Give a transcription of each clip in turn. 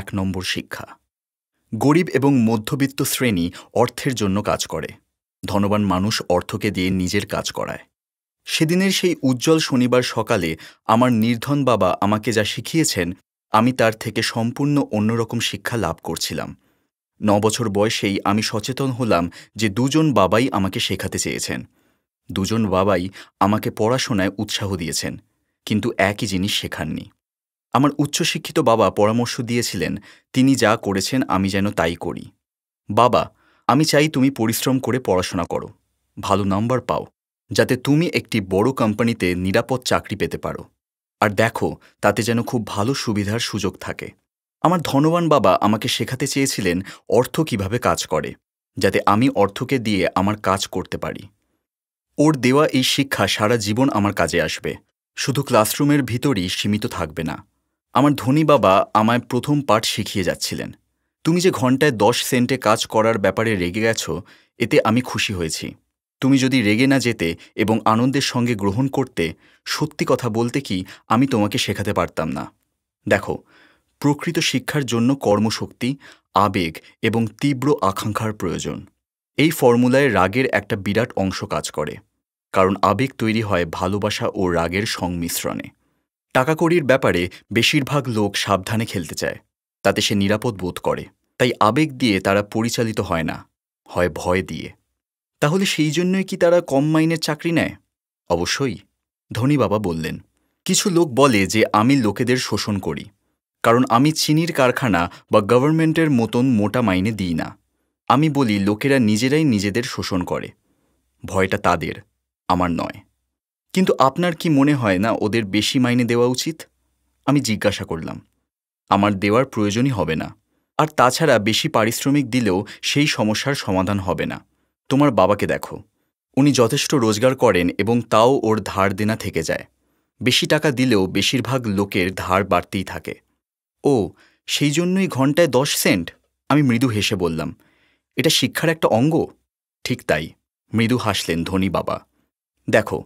নম্বর শিক্ষা। গরিব এবং মধ্যবিত্ত শ্রেণী অর্থের জন্য কাজ করে, ধনবান মানুষ অর্থকে দিয়ে নিজের কাজ করায়। সেদিনের সেই উজ্জ্বল শনিবার সকালে আমার নির্ধন বাবা আমাকে যা শিখিয়েছেন, আমি তার থেকে সম্পূর্ণ অন্যরকম শিক্ষা লাভ করছিলাম। 9 বছর বয়সেই আমি সচেতন হলাম যে দুজন বাবাই আমাকে শেখাতে চেয়েছেন। দুজন বাবাই আমাকে পড়াশোনায় উৎসাহ দিয়েছেন, কিন্তু একই জিনিস শেখাননি। আমার উচ্চশিক্ষিত বাবা পরামর্শ দিয়েছিলেন, তিনি যা করেছেন আমি যেন তাই করি। বাবা, আমি চাই তুমি পরিশ্রম করে পড়াশোনা করো, ভালো নাম্বার পাও, যাতে তুমি একটি বড় কোম্পানিতে নিরাপদ চাকরি পেতে পারো। আর দেখো, তাতে যেন খুব ভালো সুবিধার সুযোগ থাকে। আমার ধনবান বাবা আমাকে শেখাতে চেয়েছিলেন অর্থ কিভাবে কাজ করে, যাতে আমি অর্থকে দিয়ে আমার কাজ করতে পারি। ওর দেওয়া এই শিক্ষা সারা জীবন আমার কাজে আসবে, শুধু ক্লাসরুমের ভিতরই সীমিত থাকবে না। আমার ধনী বাবা আমায় প্রথম পাঠ শিখিয়ে যাচ্ছিলেন। তুমি যে ঘন্টায় 10 সেন্টে কাজ করার ব্যাপারে রেগে গেছ, এতে আমি খুশি হয়েছি। তুমি যদি রেগে না যেতে এবং আনন্দের সঙ্গে গ্রহণ করতে, সত্যি কথা বলতে কি আমি তোমাকে শেখাতে পারতাম না। দেখো, প্রকৃত শিক্ষার জন্য কর্মশক্তি, আবেগ এবং তীব্র আকাঙ্ক্ষার প্রয়োজন। এই ফর্মুলায় রাগের একটা বিরাট অংশ কাজ করে, কারণ আবেগ তৈরি হয় ভালোবাসা ও রাগের সংমিশ্রণে। টাকাকড়ির ব্যাপারে বেশিরভাগ লোক সাবধানে খেলতে চায়, তাতে সে নিরাপদ বোধ করে। তাই আবেগ দিয়ে তারা পরিচালিত হয় না, হয় ভয় দিয়ে। তাহলে সেই জন্যই কি তারা কম মাইনের চাকরি নেয়? অবশ্যই, ধনী বাবা বললেন। কিছু লোক বলে যে আমি লোকেদের শোষণ করি, কারণ আমি চিনির কারখানা বা গভর্নমেন্টের মতন মোটা মাইনে দিই না। আমি বলি লোকেরা নিজেরাই নিজেদের শোষণ করে। ভয়টা তাদের, আমার নয়। কিন্তু আপনার কি মনে হয় না ওদের বেশি মাইনে দেওয়া উচিত? আমি জিজ্ঞাসা করলাম। আমার দেওয়ার প্রয়োজনই হবে না। আর তাছাড়া বেশি পারিশ্রমিক দিলেও সেই সমস্যার সমাধান হবে না। তোমার বাবাকে দেখো, উনি যথেষ্ট রোজগার করেন এবং তাও ওর ধার দেনা থেকে যায়। বেশি টাকা দিলেও বেশিরভাগ লোকের ধার বাড়তেই থাকে। ও, সেই জন্যই ঘন্টায় 10 সেন্ট? আমি মৃদু হেসে বললাম, এটা শিক্ষার একটা অঙ্গ। ঠিক তাই, মৃদু হাসলেন ধনী বাবা। দেখো,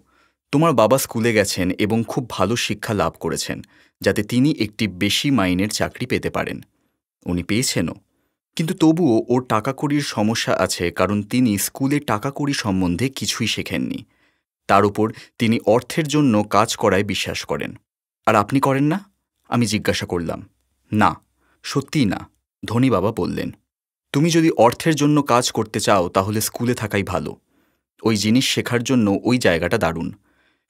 তোমার বাবা স্কুলে গেছেন এবং খুব ভালো শিক্ষা লাভ করেছেন, যাতে তিনি একটি বেশি মাইনের চাকরি পেতে পারেন। উনি পেয়েছেনও, কিন্তু তবুও ওর টাকাকড়ির সমস্যা আছে, কারণ তিনি স্কুলে টাকাকড়ি সম্বন্ধে কিছুই শেখেননি। তার উপর তিনি অর্থের জন্য কাজ করায় বিশ্বাস করেন। আর আপনি করেন না? আমি জিজ্ঞাসা করলাম। না, সত্যিই না, ধনী বাবা বললেন। তুমি যদি অর্থের জন্য কাজ করতে চাও তাহলে স্কুলে থাকাই ভালো। ওই জিনিস শেখার জন্য ওই জায়গাটা দারুণ।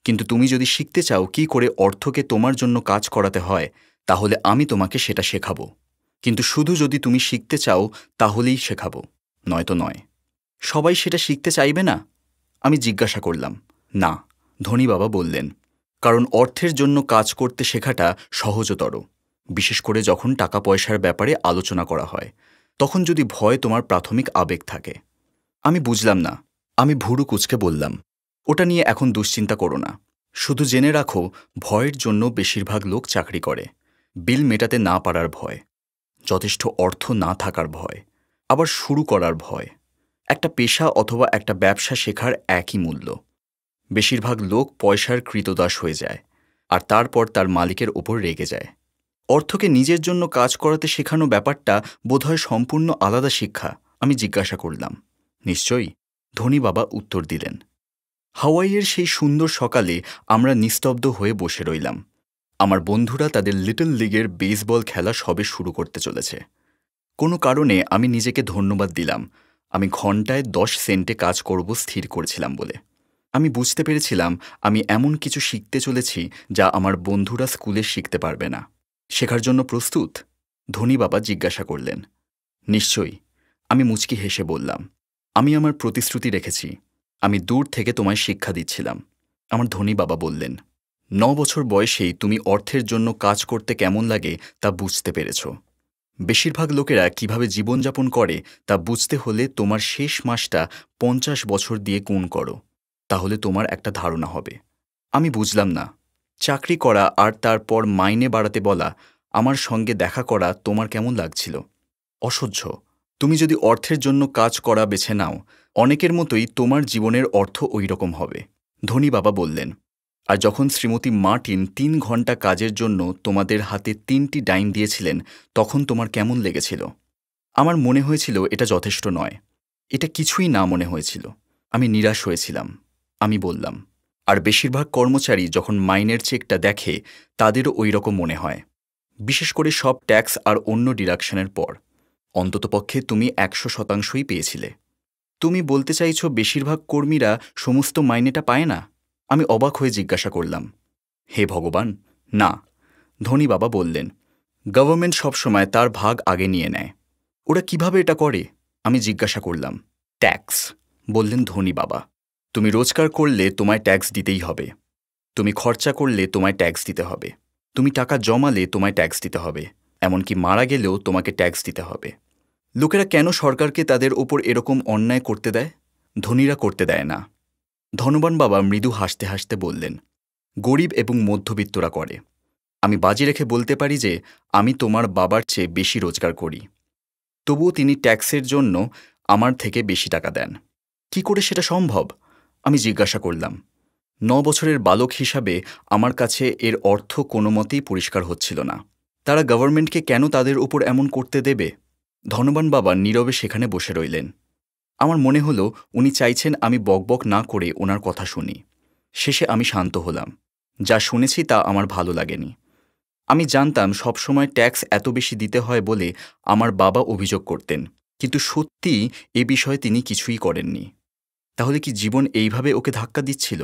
কিন্তু তুমি যদি শিখতে চাও কি করে অর্থকে তোমার জন্য কাজ করাতে হয়, তাহলে আমি তোমাকে সেটা শেখাবো। কিন্তু শুধু যদি তুমি শিখতে চাও তাহলেই শেখাবো, নয়তো নয়। সবাই সেটা শিখতে চাইবে না? আমি জিজ্ঞাসা করলাম। না, ধনী বাবা বললেন, কারণ অর্থের জন্য কাজ করতে শেখাটা সহজতর, বিশেষ করে যখন টাকা পয়সার ব্যাপারে আলোচনা করা হয়। তখন যদি ভয় তোমার প্রাথমিক আবেগ থাকে। আমি বুঝলাম না। আমি ভুরু কুঁচকে বললাম, ওটা নিয়ে এখন দুশ্চিন্তা করো না। শুধু জেনে রাখো, ভয়ের জন্য বেশিরভাগ লোক চাকরি করে। বিল মেটাতে না পারার ভয়, যথেষ্ট অর্থ না থাকার ভয়, আবার শুরু করার ভয়। একটা পেশা অথবা একটা ব্যবসা শেখার একই মূল্য। বেশিরভাগ লোক পয়সার কৃতদাস হয়ে যায়, আর তারপর তার মালিকের ওপর রেগে যায়। অর্থকে নিজের জন্য কাজ করাতে শেখানো ব্যাপারটা বোধহয় সম্পূর্ণ আলাদা শিক্ষা। আমি জিজ্ঞাসা করলাম। নিশ্চয়ই, ধনী বাবা উত্তর দিলেন। হাওয়াইয়ের সেই সুন্দর সকালে আমরা নিস্তব্ধ হয়ে বসে রইলাম। আমার বন্ধুরা তাদের লিটল লিগের বেসবল খেলা সবে শুরু করতে চলেছে। কোনো কারণে আমি নিজেকে ধন্যবাদ দিলাম, আমি ঘন্টায় 10 সেন্টে কাজ করব স্থির করেছিলাম বলে। আমি বুঝতে পেরেছিলাম আমি এমন কিছু শিখতে চলেছি যা আমার বন্ধুরা স্কুলে শিখতে পারবে না। শেখার জন্য প্রস্তুত? ধনী বাবা জিজ্ঞাসা করলেন। নিশ্চয়ই, আমি মুচকি হেসে বললাম। আমি আমার প্রতিশ্রুতি রেখেছি। আমি দূর থেকে তোমায় শিক্ষা দিচ্ছিলাম। আমার ধনী বাবা বললেন, 9 বছর বয়সেই তুমি অর্থের জন্য কাজ করতে কেমন লাগে তা বুঝতে পেরেছ। বেশিরভাগ লোকেরা কিভাবে জীবনযাপন করে তা বুঝতে হলে তোমার শেষ মাসটা 50 বছর দিয়ে গুণ করো, তাহলে তোমার একটা ধারণা হবে। আমি বুঝলাম না। চাকরি করা আর তারপর মাইনে বাড়াতে বলা, আমার সঙ্গে দেখা করা তোমার কেমন লাগছিল? অসহ্য। তুমি যদি অর্থের জন্য কাজ করা বেছে নাও, অনেকের মতোই তোমার জীবনের অর্থ ওই রকম হবে। ধনী বাবা বললেন, আর যখন শ্রীমতী মার্টিন ৩ ঘন্টা কাজের জন্য তোমাদের হাতে ৩টি ডাইম দিয়েছিলেন, তখন তোমার কেমন লেগেছিল? আমার মনে হয়েছিল এটা যথেষ্ট নয়। এটা কিছুই না মনে হয়েছিল। আমি নিরাশ হয়েছিলাম। আমি বললাম। আর বেশিরভাগ কর্মচারী যখন মাইনের চেকটা দেখে, তাদেরও ওই রকম মনে হয়। বিশেষ করে সব ট্যাক্স আর অন্য ডিডাকশনের পর। অন্ততপক্ষে তুমি ১০০%ই পেয়েছিলে। তুমি বলতে চাইছ বেশিরভাগ কর্মীরা সমস্ত মাইনেটা পায় না? আমি অবাক হয়ে জিজ্ঞাসা করলাম। হে ভগবান, না। ধনী বাবা বললেন, গভর্নমেন্ট সবসময় তার ভাগ আগে নিয়ে নেয়। ওরা কিভাবে এটা করে? আমি জিজ্ঞাসা করলাম। ট্যাক্স, বললেন ধনী বাবা। তুমি রোজগার করলে তোমায় ট্যাক্স দিতেই হবে। তুমি খরচা করলে তোমায় ট্যাক্স দিতে হবে। তুমি টাকা জমালে তোমায় ট্যাক্স দিতে হবে। এমনকি মারা গেলেও তোমাকে ট্যাক্স দিতে হবে। লোকেরা কেন সরকারকে তাদের ওপর এরকম অন্যায় করতে দেয়? ধনীরা করতে দেয় না। ধনবান বাবা মৃদু হাসতে হাসতে বললেন, গরিব এবং মধ্যবিত্তরা করে। আমি বাজি রেখে বলতে পারি যে আমি তোমার বাবার চেয়ে বেশি রোজগার করি। তবুও তিনি ট্যাক্সের জন্য আমার থেকে বেশি টাকা দেন। কি করে সেটা সম্ভব? আমি জিজ্ঞাসা করলাম। ৯ বছরের বালক হিসাবে আমার কাছে এর অর্থ কোনো মতেই পরিষ্কার হচ্ছিল না। তারা গভর্নমেন্টকে কেন তাদের ওপর এমন করতে দেবে? ধনবান বাবা নীরবে সেখানে বসে রইলেন। আমার মনে হলো উনি চাইছেন আমি বকবক না করে ওনার কথা শুনি। শেষে আমি শান্ত হলাম। যা শুনেছি তা আমার ভালো লাগেনি। আমি জানতাম সবসময় ট্যাক্স এত বেশি দিতে হয় বলে আমার বাবা অভিযোগ করতেন, কিন্তু সত্যিই এ বিষয়ে তিনি কিছুই করেননি। তাহলে কি জীবন এইভাবে ওকে ধাক্কা দিচ্ছিল?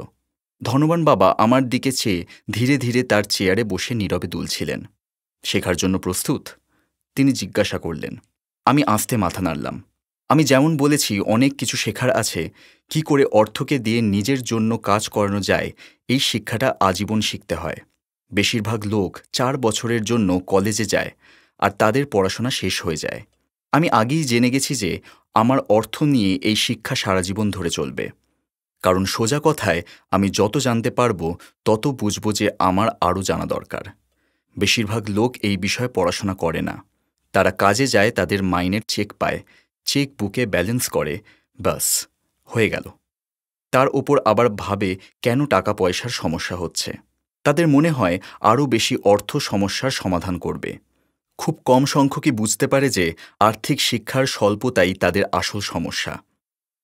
ধনবান বাবা আমার দিকে চেয়ে ধীরে ধীরে তার চেয়ারে বসে নীরবে দুলছিলেন। শেখার জন্য প্রস্তুত? তিনি জিজ্ঞাসা করলেন। আমি আস্তে মাথা নাড়লাম। আমি যেমন বলেছি, অনেক কিছু শেখার আছে। কি করে অর্থকে দিয়ে নিজের জন্য কাজ করানো যায়, এই শিক্ষাটা আজীবন শিখতে হয়। বেশিরভাগ লোক 4 বছরের জন্য কলেজে যায় আর তাদের পড়াশোনা শেষ হয়ে যায়। আমি আগেই জেনে গেছি যে আমার অর্থ নিয়ে এই শিক্ষা সারা জীবন ধরে চলবে। কারণ সোজা কথায়, আমি যত জানতে পারব তত বুঝব যে আমার আরও জানা দরকার। বেশিরভাগ লোক এই বিষয়ে পড়াশোনা করে না। তারা কাজে যায়, তাদের মাইনের চেক পায়, চেক বুকে ব্যালেন্স করে, ব্যাস হয়ে গেল। তার ওপর আবার ভাবে কেন টাকা পয়সার সমস্যা হচ্ছে। তাদের মনে হয় আরও বেশি অর্থ সমস্যার সমাধান করবে। খুব কম সংখ্যকই বুঝতে পারে যে আর্থিক শিক্ষার স্বল্পতাই তাদের আসল সমস্যা।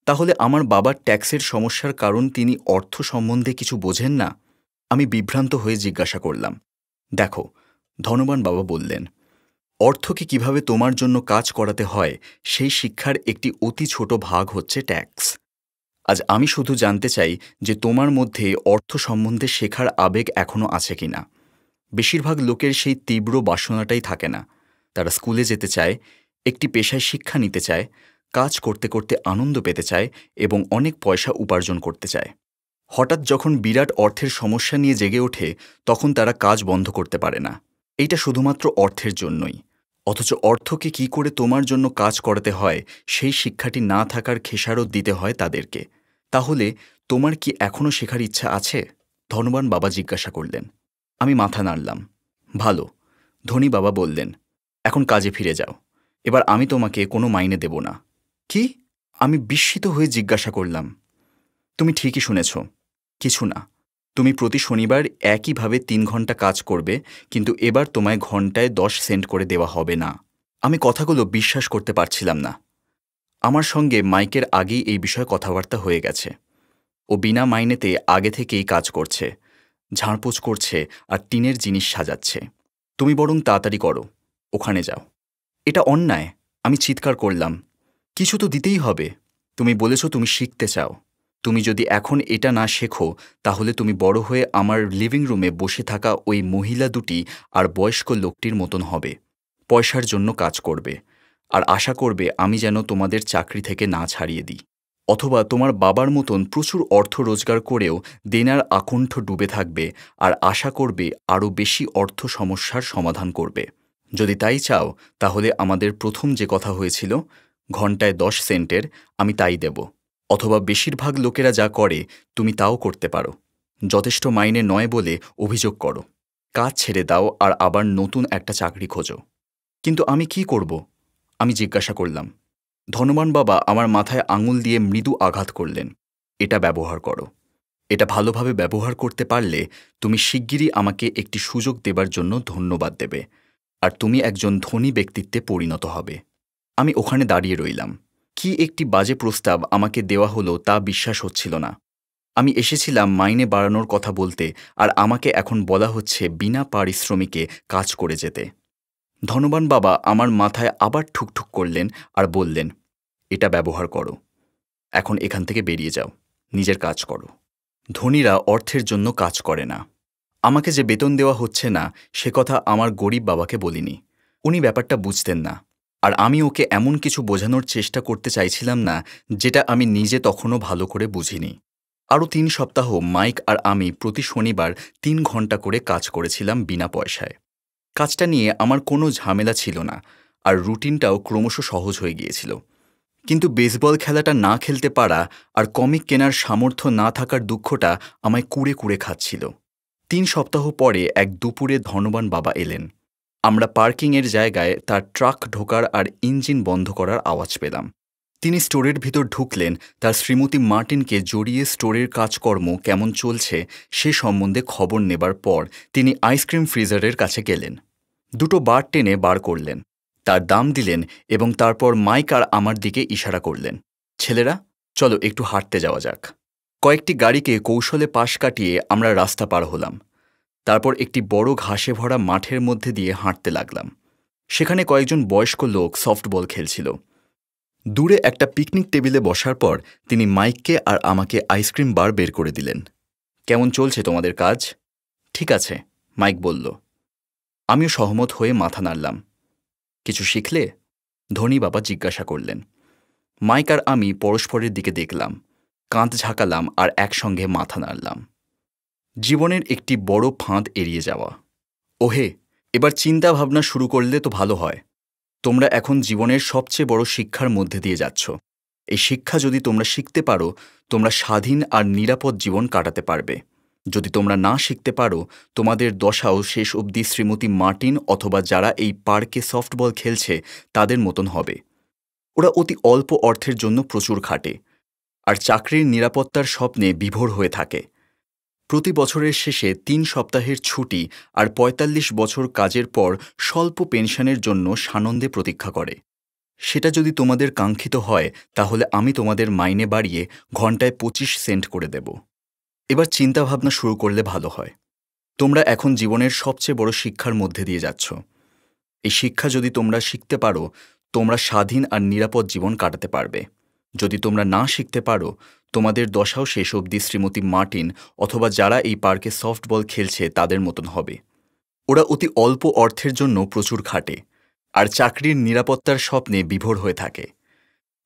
তাহলে আমার বাবার ট্যাক্সের সমস্যার কারণ তিনি অর্থ সম্বন্ধে কিছু বোঝেন না? আমি বিভ্রান্ত হয়ে জিজ্ঞাসা করলাম। দেখো, ধনবান বাবা বললেন, অর্থকে কিভাবে তোমার জন্য কাজ করাতে হয় সেই শিক্ষার একটি অতি ছোট ভাগ হচ্ছে ট্যাক্স। আজ আমি শুধু জানতে চাই যে তোমার মধ্যে অর্থ সম্বন্ধে শেখার আবেগ এখনও আছে কিনা। বেশিরভাগ লোকের সেই তীব্র বাসনাটাই থাকে না। তারা স্কুলে যেতে চায়, একটি পেশায় শিক্ষা নিতে চায়, কাজ করতে করতে আনন্দ পেতে চায় এবং অনেক পয়সা উপার্জন করতে চায়। হঠাৎ যখন বিরাট অর্থের সমস্যা নিয়ে জেগে ওঠে, তখন তারা কাজ বন্ধ করতে পারে না। এইটা শুধুমাত্র অর্থের জন্যই। অথচ অর্থকে কি করে তোমার জন্য কাজ করাতে হয় সেই শিক্ষাটি না থাকার খেসারত দিতে হয় তাদেরকে। তাহলে তোমার কি এখনও শেখার ইচ্ছা আছে? ধনবান বাবা জিজ্ঞাসা করলেন। আমি মাথা নাড়লাম। ভালো। ধনী বাবা বললেন, এখন কাজে ফিরে যাও। এবার আমি তোমাকে কোনো মাইনে দেব না। কি? আমি বিস্মিত হয়ে জিজ্ঞাসা করলাম। তুমি ঠিকই শুনেছ। কিছু না। তুমি প্রতি শনিবার একইভাবে ৩ ঘন্টা কাজ করবে, কিন্তু এবার তোমায় ঘন্টায় 10 সেন্ট করে দেওয়া হবে না। আমি কথাগুলো বিশ্বাস করতে পারছিলাম না। আমার সঙ্গে মাইকের আগেই এই বিষয়ে কথাবার্তা হয়ে গেছে। ও বিনা মাইনেতে আগে থেকেই কাজ করছে, ঝাড়পোছ করছে আর টিনের জিনিস সাজাচ্ছে। তুমি বরং তাড়াতাড়ি করো, ওখানে যাও। এটা অন্যায়, আমি চিৎকার করলাম। কিছু তো দিতেই হবে। তুমি বলেছ তুমি শিখতে চাও। তুমি যদি এখন এটা না শেখো, তাহলে তুমি বড় হয়ে আমার লিভিং রুমে বসে থাকা ওই মহিলা দুটি আর বয়স্ক লোকটির মতন হবে। পয়সার জন্য কাজ করবে আর আশা করবে আমি যেন তোমাদের চাকরি থেকে না ছাড়িয়ে দিই। অথবা তোমার বাবার মতন প্রচুর অর্থ রোজগার করেও দেনার আকণ্ঠ ডুবে থাকবে আর আশা করবে আরও বেশি অর্থ সমস্যার সমাধান করবে। যদি তাই চাও, তাহলে আমাদের প্রথম যে কথা হয়েছিল, ঘন্টায় 10 সেন্টের, আমি তাই দেব। অথবা বেশিরভাগ লোকেরা যা করে তুমি তাও করতে পারো। যথেষ্ট মাইনে নয় বলে অভিযোগ করো, কাজ ছেড়ে দাও আর আবার নতুন একটা চাকরি খোঁজো। কিন্তু আমি কি করব? আমি জিজ্ঞাসা করলাম। ধনবান বাবা আমার মাথায় আঙুল দিয়ে মৃদু আঘাত করলেন। এটা ব্যবহার করো। এটা ভালোভাবে ব্যবহার করতে পারলে তুমি শিগগিরই আমাকে একটি সুযোগ দেবার জন্য ধন্যবাদ দেবে, আর তুমি একজন ধনী ব্যক্তিত্বে পরিণত হবে। আমি ওখানে দাঁড়িয়ে রইলাম। কি একটি বাজে প্রস্তাব আমাকে দেওয়া হলো তা বিশ্বাস হচ্ছিল না। আমি এসেছিলাম মাইনে বাড়ানোর কথা বলতে, আর আমাকে এখন বলা হচ্ছে বিনা পারিশ্রমিকে কাজ করে যেতে। ধনবান বাবা আমার মাথায় আবার ঠুকঠুক করলেন আর বললেন, এটা ব্যবহার করো। এখন এখান থেকে বেরিয়ে যাও, নিজের কাজ করো। ধনীরা অর্থের জন্য কাজ করে না। আমাকে যে বেতন দেওয়া হচ্ছে না সে কথা আমার গরিব বাবাকে বলিনি। উনি ব্যাপারটা বুঝতেন না, আর আমি ওকে এমন কিছু বোঝানোর চেষ্টা করতে চাইছিলাম না যেটা আমি নিজে তখনও ভালো করে বুঝিনি। আরও ৩ সপ্তাহ মাইক আর আমি প্রতি শনিবার ৩ ঘন্টা করে কাজ করেছিলাম বিনা পয়সায়। কাজটা নিয়ে আমার কোনো ঝামেলা ছিল না, আর রুটিনটাও ক্রমশ সহজ হয়ে গিয়েছিল। কিন্তু বেসবল খেলাটা না খেলতে পারা আর কমিক কেনার সামর্থ্য না থাকার দুঃখটা আমায় কুড়ে কুড়ে খাচ্ছিল। ৩ সপ্তাহ পরে এক দুপুরে ধনবান বাবা এলেন। আমরা পার্কিংয়ের জায়গায় তার ট্রাক ঢোকার আর ইঞ্জিন বন্ধ করার আওয়াজ পেলাম। তিনি স্টোরের ভিতর ঢুকলেন। তার শ্রীমতী মার্টিনকে জড়িয়ে স্টোরের কাজকর্ম কেমন চলছে সে সম্বন্ধে খবর নেবার পর তিনি আইসক্রিম ফ্রিজারের কাছে গেলেন। 2টো বার টেনে বার করলেন, তার দাম দিলেন এবং তারপর মাইক আর আমার দিকে ইশারা করলেন, ছেলেরা চলো একটু হাঁটতে যাওয়া যাক। কয়েকটি গাড়িকে কৌশলে পাশ কাটিয়ে আমরা রাস্তা পার হলাম। তারপর একটি বড় ঘাসে ভরা মাঠের মধ্যে দিয়ে হাঁটতে লাগলাম। সেখানে কয়েকজন বয়স্ক লোক সফটবল খেলছিল। দূরে একটা পিকনিক টেবিলে বসার পর তিনি মাইককে আর আমাকে আইসক্রিম বার বের করে দিলেন। কেমন চলছে তোমাদের কাজ? ঠিক আছে, মাইক বলল। আমিও সহমত হয়ে মাথা নাড়লাম। কিছু শিখলে? ধনী বাবা জিজ্ঞাসা করলেন। মাইক আর আমি পরস্পরের দিকে দেখলাম, কাঁধ ঝাঁকালাম আর একসঙ্গে মাথা নাড়লাম। জীবনের একটি বড় ফাঁদ এড়িয়ে যাওয়া। ওহে, এবার চিন্তা ভাবনা শুরু করলে তো ভালো হয়। তোমরা এখন জীবনের সবচেয়ে বড় শিক্ষার মধ্যে দিয়ে যাচ্ছ। এই শিক্ষা যদি তোমরা শিখতে পারো, তোমরা স্বাধীন আর নিরাপদ জীবন কাটাতে পারবে। যদি তোমরা না শিখতে পারো, তোমাদের দশাও শেষ অবধি শ্রীমতী মার্টিন অথবা যারা এই পার্কে সফটবল খেলছে তাদের মতন হবে। ওরা অতি অল্প অর্থের জন্য প্রচুর খাটে, আর চাকরির নিরাপত্তার স্বপ্নে বিভোর হয়ে থাকে। প্রতি বছরের শেষে ৩ সপ্তাহের ছুটি আর ৪৫ বছর কাজের পর স্বল্প পেনশনের জন্য সানন্দে প্রতীক্ষা করে। সেটা যদি তোমাদের কাঙ্ক্ষিত হয়, তাহলে আমি তোমাদের মাইনে বাড়িয়ে ঘণ্টায় ২৫ সেন্ট করে দেব। এবার চিন্তাভাবনা শুরু করলে ভালো হয়। তোমরা এখন জীবনের সবচেয়ে বড় শিক্ষার মধ্যে দিয়ে যাচ্ছ। এই শিক্ষা যদি তোমরা শিখতে পারো, তোমরা স্বাধীন আর নিরাপদ জীবন কাটাতে পারবে। যদি তোমরা না শিখতে পারো, তোমাদের দশাও শেষ অবধি শ্রীমতী মার্টিন অথবা যারা এই পার্কে সফটবল খেলছে তাদের মতন হবে। ওরা অতি অল্প অর্থের জন্য প্রচুর খাটে, আর চাকরির নিরাপত্তার স্বপ্নে বিভোর হয়ে থাকে।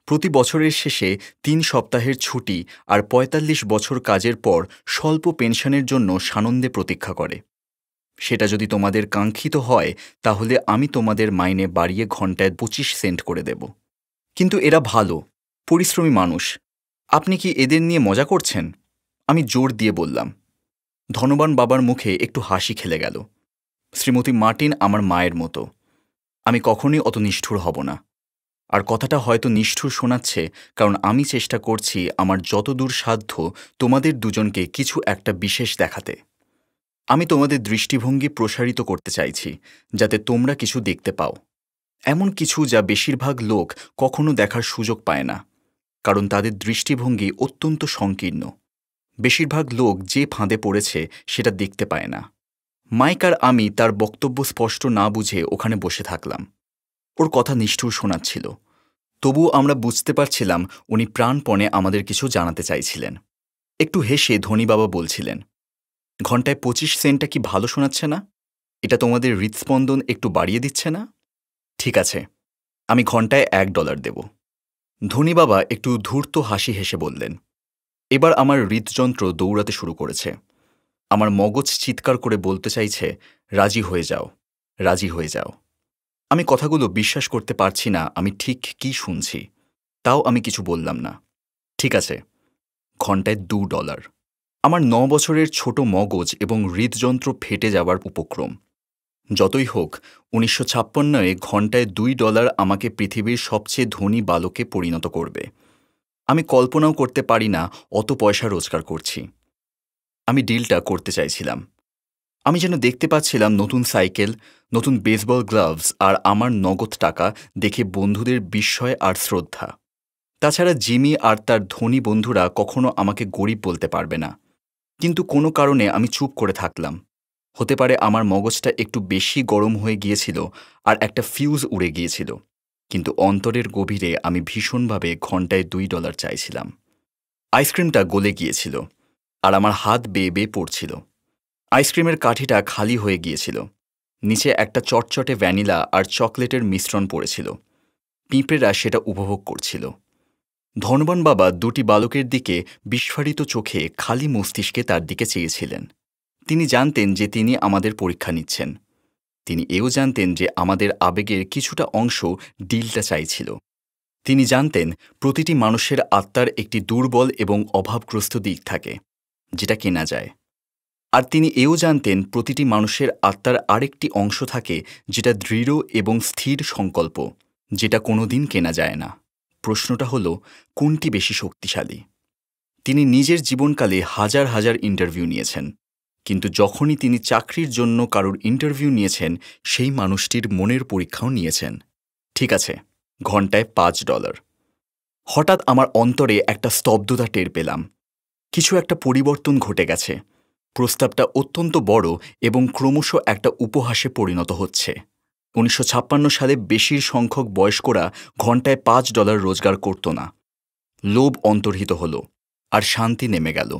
প্রতি বছরের শেষে ৩ সপ্তাহের ছুটি আর ৪৫ বছর কাজের পর স্বল্প পেনশনের জন্য সানন্দে প্রতীক্ষা করে। সেটা যদি তোমাদের কাঙ্ক্ষিত হয়, তাহলে আমি তোমাদের মাইনে বাড়িয়ে ঘণ্টায় ২৫ সেন্ট করে দেব। কিন্তু এরা ভালো, পরিশ্রমী মানুষ। আপনি কি এদের নিয়ে মজা করছেন? আমি জোর দিয়ে বললাম। ধনবান বাবার মুখে একটু হাসি খেলে গেল। শ্রীমতী মার্টিন আমার মায়ের মতো। আমি কখনোই অত নিষ্ঠুর হব না। আর কথাটা হয়তো নিষ্ঠুর শোনাচ্ছে, কারণ আমি চেষ্টা করছি আমার যতদূর সাধ্য তোমাদের দুজনকে কিছু একটা বিশেষ দেখাতে। আমি তোমাদের দৃষ্টিভঙ্গি প্রসারিত করতে চাইছি, যাতে তোমরা কিছু দেখতে পাও। এমন কিছু যা বেশিরভাগ লোক কখনো দেখার সুযোগ পায় না, কারণ তাদের দৃষ্টিভঙ্গি অত্যন্ত সংকীর্ণ। বেশিরভাগ লোক যে ফাঁদে পড়েছে সেটা দেখতে পায় না। মাইক আর আমি তার বক্তব্য স্পষ্ট না বুঝে ওখানে বসে থাকলাম। ওর কথা নিষ্ঠুর শোনাচ্ছিল, তবুও আমরা বুঝতে পারছিলাম উনি প্রাণপণে আমাদের কিছু জানাতে চাইছিলেন। একটু হেসে ধনী বাবা বলছিলেন, ঘণ্টায় ২৫ সেন্টটা কি ভালো শোনাচ্ছে না? এটা তোমাদের হৃৎস্পন্দন একটু বাড়িয়ে দিচ্ছে না? ঠিক আছে, আমি ঘণ্টায় $১ দেব। ধনী বাবা একটু ধূর্ত হাসি হেসে বললেন। এবার আমার হৃদযন্ত্র দৌড়াতে শুরু করেছে। আমার মগজ চিৎকার করে বলতে চাইছে, রাজি হয়ে যাও, রাজি হয়ে যাও। আমি কথাগুলো বিশ্বাস করতে পারছি না আমি ঠিক কি শুনছি। তাও আমি কিছু বললাম না। ঠিক আছে, ঘণ্টায় $2। আমার ৯ বছরের ছোট মগজ এবং হৃদযন্ত্র ফেটে যাবার উপক্রম। যতই হোক, ১৯৫৬-এ ঘণ্টায় $2 আমাকে পৃথিবীর সবচেয়ে ধনী বালকে পরিণত করবে। আমি কল্পনাও করতে পারি না অত পয়সা রোজগার করছি। আমি ডিলটা করতে চাইছিলাম। আমি যেন দেখতে পাচ্ছিলাম নতুন সাইকেল, নতুন বেসবল গ্লাভস আর আমার নগদ টাকা দেখে বন্ধুদের বিস্ময় আর শ্রদ্ধা। তাছাড়া জিমি আর তার ধনী বন্ধুরা কখনো আমাকে গরিব বলতে পারবে না। কিন্তু কোনো কারণে আমি চুপ করে থাকলাম। হতে পারে আমার মগজটা একটু বেশি গরম হয়ে গিয়েছিল আর একটা ফিউজ উড়ে গিয়েছিল। কিন্তু অন্তরের গভীরে আমি ভীষণভাবে ঘন্টায় $2 চাইছিলাম। আইসক্রিমটা গলে গিয়েছিল আর আমার হাত বেয়ে বেয়ে পড়ছিল। আইসক্রিমের কাঠিটা খালি হয়ে গিয়েছিল। নিচে একটা চটচটে ভ্যানিলা আর চকলেটের মিশ্রণ পড়েছিল। পিঁপড়েরা সেটা উপভোগ করছিল। ধনবান বাবা দুটি বালকের দিকে বিস্ফারিত চোখে খালি মস্তিষ্কে তার দিকে চেয়েছিলেন। তিনি জানতেন যে তিনি আমাদের পরীক্ষা নিচ্ছেন। তিনি এও জানতেন যে আমাদের আবেগের কিছুটা অংশ ডিলটা চাইছিল। তিনি জানতেন প্রতিটি মানুষের আত্মার একটি দুর্বল এবং অভাবগ্রস্ত দিক থাকে, যেটা কেনা যায়। আর তিনি এও জানতেন প্রতিটি মানুষের আত্মার আরেকটি অংশ থাকে যেটা দৃঢ় এবং স্থির সংকল্প, যেটা কোনোদিন কেনা যায় না। প্রশ্নটা হলো, কোনটি বেশি শক্তিশালী? তিনি নিজের জীবনকালে হাজার হাজার ইন্টারভিউ নিয়েছেন, কিন্তু যখনই তিনি চাকরির জন্য কারোর ইন্টারভিউ নিয়েছেন, সেই মানুষটির মনের পরীক্ষাও নিয়েছেন। ঠিক আছে, ঘন্টায় $5। হঠাৎ আমার অন্তরে একটা স্তব্ধতা টের পেলাম। কিছু একটা পরিবর্তন ঘটে গেছে। প্রস্তাবটা অত্যন্ত বড় এবং ক্রমশ একটা উপহাসে পরিণত হচ্ছে। 1956 সালে বেশির সংখ্যক বয়স্করা ঘন্টায় $5 রোজগার করত না। লোভ অন্তর্হিত হল আর শান্তি নেমে গেল।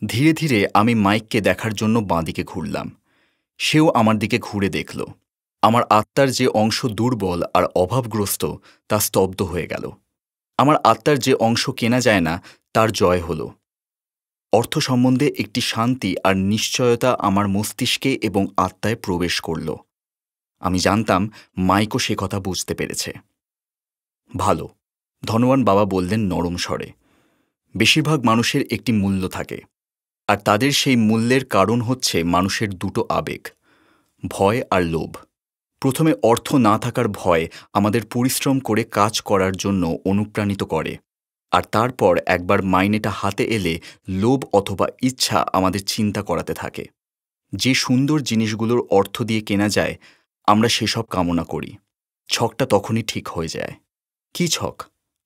ধীরে ধীরে আমি মাইককে দেখার জন্য বাঁদিকে ঘুরলাম। সেও আমার দিকে ঘুরে দেখল। আমার আত্মার যে অংশ দুর্বল আর অভাবগ্রস্ত তা স্তব্ধ হয়ে গেল। আমার আত্মার যে অংশ কেনা যায় না তার জয় হল। অর্থ সম্বন্ধে একটি শান্তি আর নিশ্চয়তা আমার মস্তিষ্কে এবং আত্মায় প্রবেশ করল। আমি জানতাম মাইকও সে কথা বুঝতে পেরেছে। ভালো, ধনবান বাবা বললেন নরম স্বরে। বেশিরভাগ মানুষের একটি মূল্য থাকে, আর তাদের সেই মূল্যের কারণ হচ্ছে মানুষের দুটো আবেগ, ভয় আর লোভ। প্রথমে অর্থ না থাকার ভয় আমাদের পরিশ্রম করে কাজ করার জন্য অনুপ্রাণিত করে, আর তারপর একবার মাইনেটা হাতে এলে লোভ অথবা ইচ্ছা আমাদের চিন্তা করাতে থাকে। যে সুন্দর জিনিসগুলোর অর্থ দিয়ে কেনা যায়, আমরা সেসব কামনা করি। ছকটা তখনই ঠিক হয়ে যায়। কী ছক?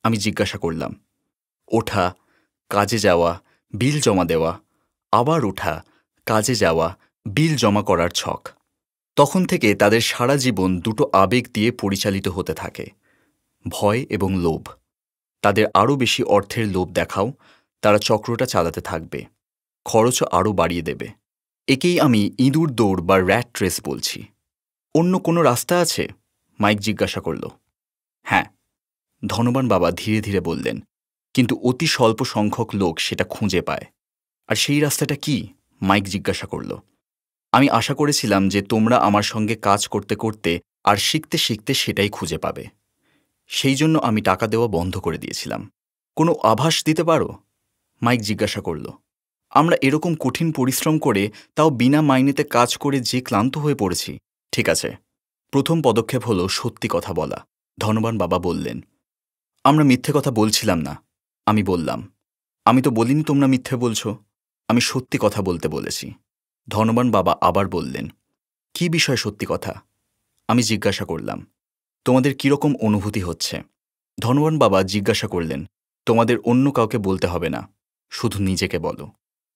আমি জিজ্ঞাসা করলাম। ওঠা, কাজে যাওয়া, বিল জমা দেওয়া, আবার ওঠা, কাজে যাওয়া, বিল জমা করার ছক। তখন থেকে তাদের সারা জীবন দুটো আবেগ দিয়ে পরিচালিত হতে থাকে, ভয় এবং লোভ। তাদের আরও বেশি অর্থের লোভ দেখাও, তারা চক্রটা চালাতে থাকবে, খরচও আরও বাড়িয়ে দেবে। একেই আমি ইঁদুর দৌড় বা র্যাট রেস বলছি। অন্য কোনো রাস্তা আছে? মাইক জিজ্ঞাসা করল। হ্যাঁ, ধনবান বাবা ধীরে ধীরে বললেন, কিন্তু অতি স্বল্প সংখ্যক লোক সেটা খুঁজে পায়। আর সেই রাস্তাটা কি? মাইক জিজ্ঞাসা করল। আমি আশা করেছিলাম যে তোমরা আমার সঙ্গে কাজ করতে করতে আর শিখতে শিখতে সেটাই খুঁজে পাবে। সেই জন্য আমি টাকা দেওয়া বন্ধ করে দিয়েছিলাম। কোনো আভাস দিতে পারো? মাইক জিজ্ঞাসা করল। আমরা এরকম কঠিন পরিশ্রম করে, তাও বিনা মাইনেতে কাজ করে যে ক্লান্ত হয়ে পড়েছি। ঠিক আছে, প্রথম পদক্ষেপ হলো সত্যি কথা বলা, ধনবান বাবা বললেন। আমরা মিথ্যে কথা বলছিলাম না, আমি বললাম। আমি তো বলিনি তোমরা মিথ্যে বলছো, আমি সত্যি কথা বলতে বলেছি। ধনবান বাবা আবার বললেন। কি বিষয় সত্যি কথা? আমি জিজ্ঞাসা করলাম। তোমাদের কীরকম অনুভূতি হচ্ছে? ধনবান বাবা জিজ্ঞাসা করলেন। তোমাদের অন্য কাউকে বলতে হবে না, শুধু নিজেকে বলো।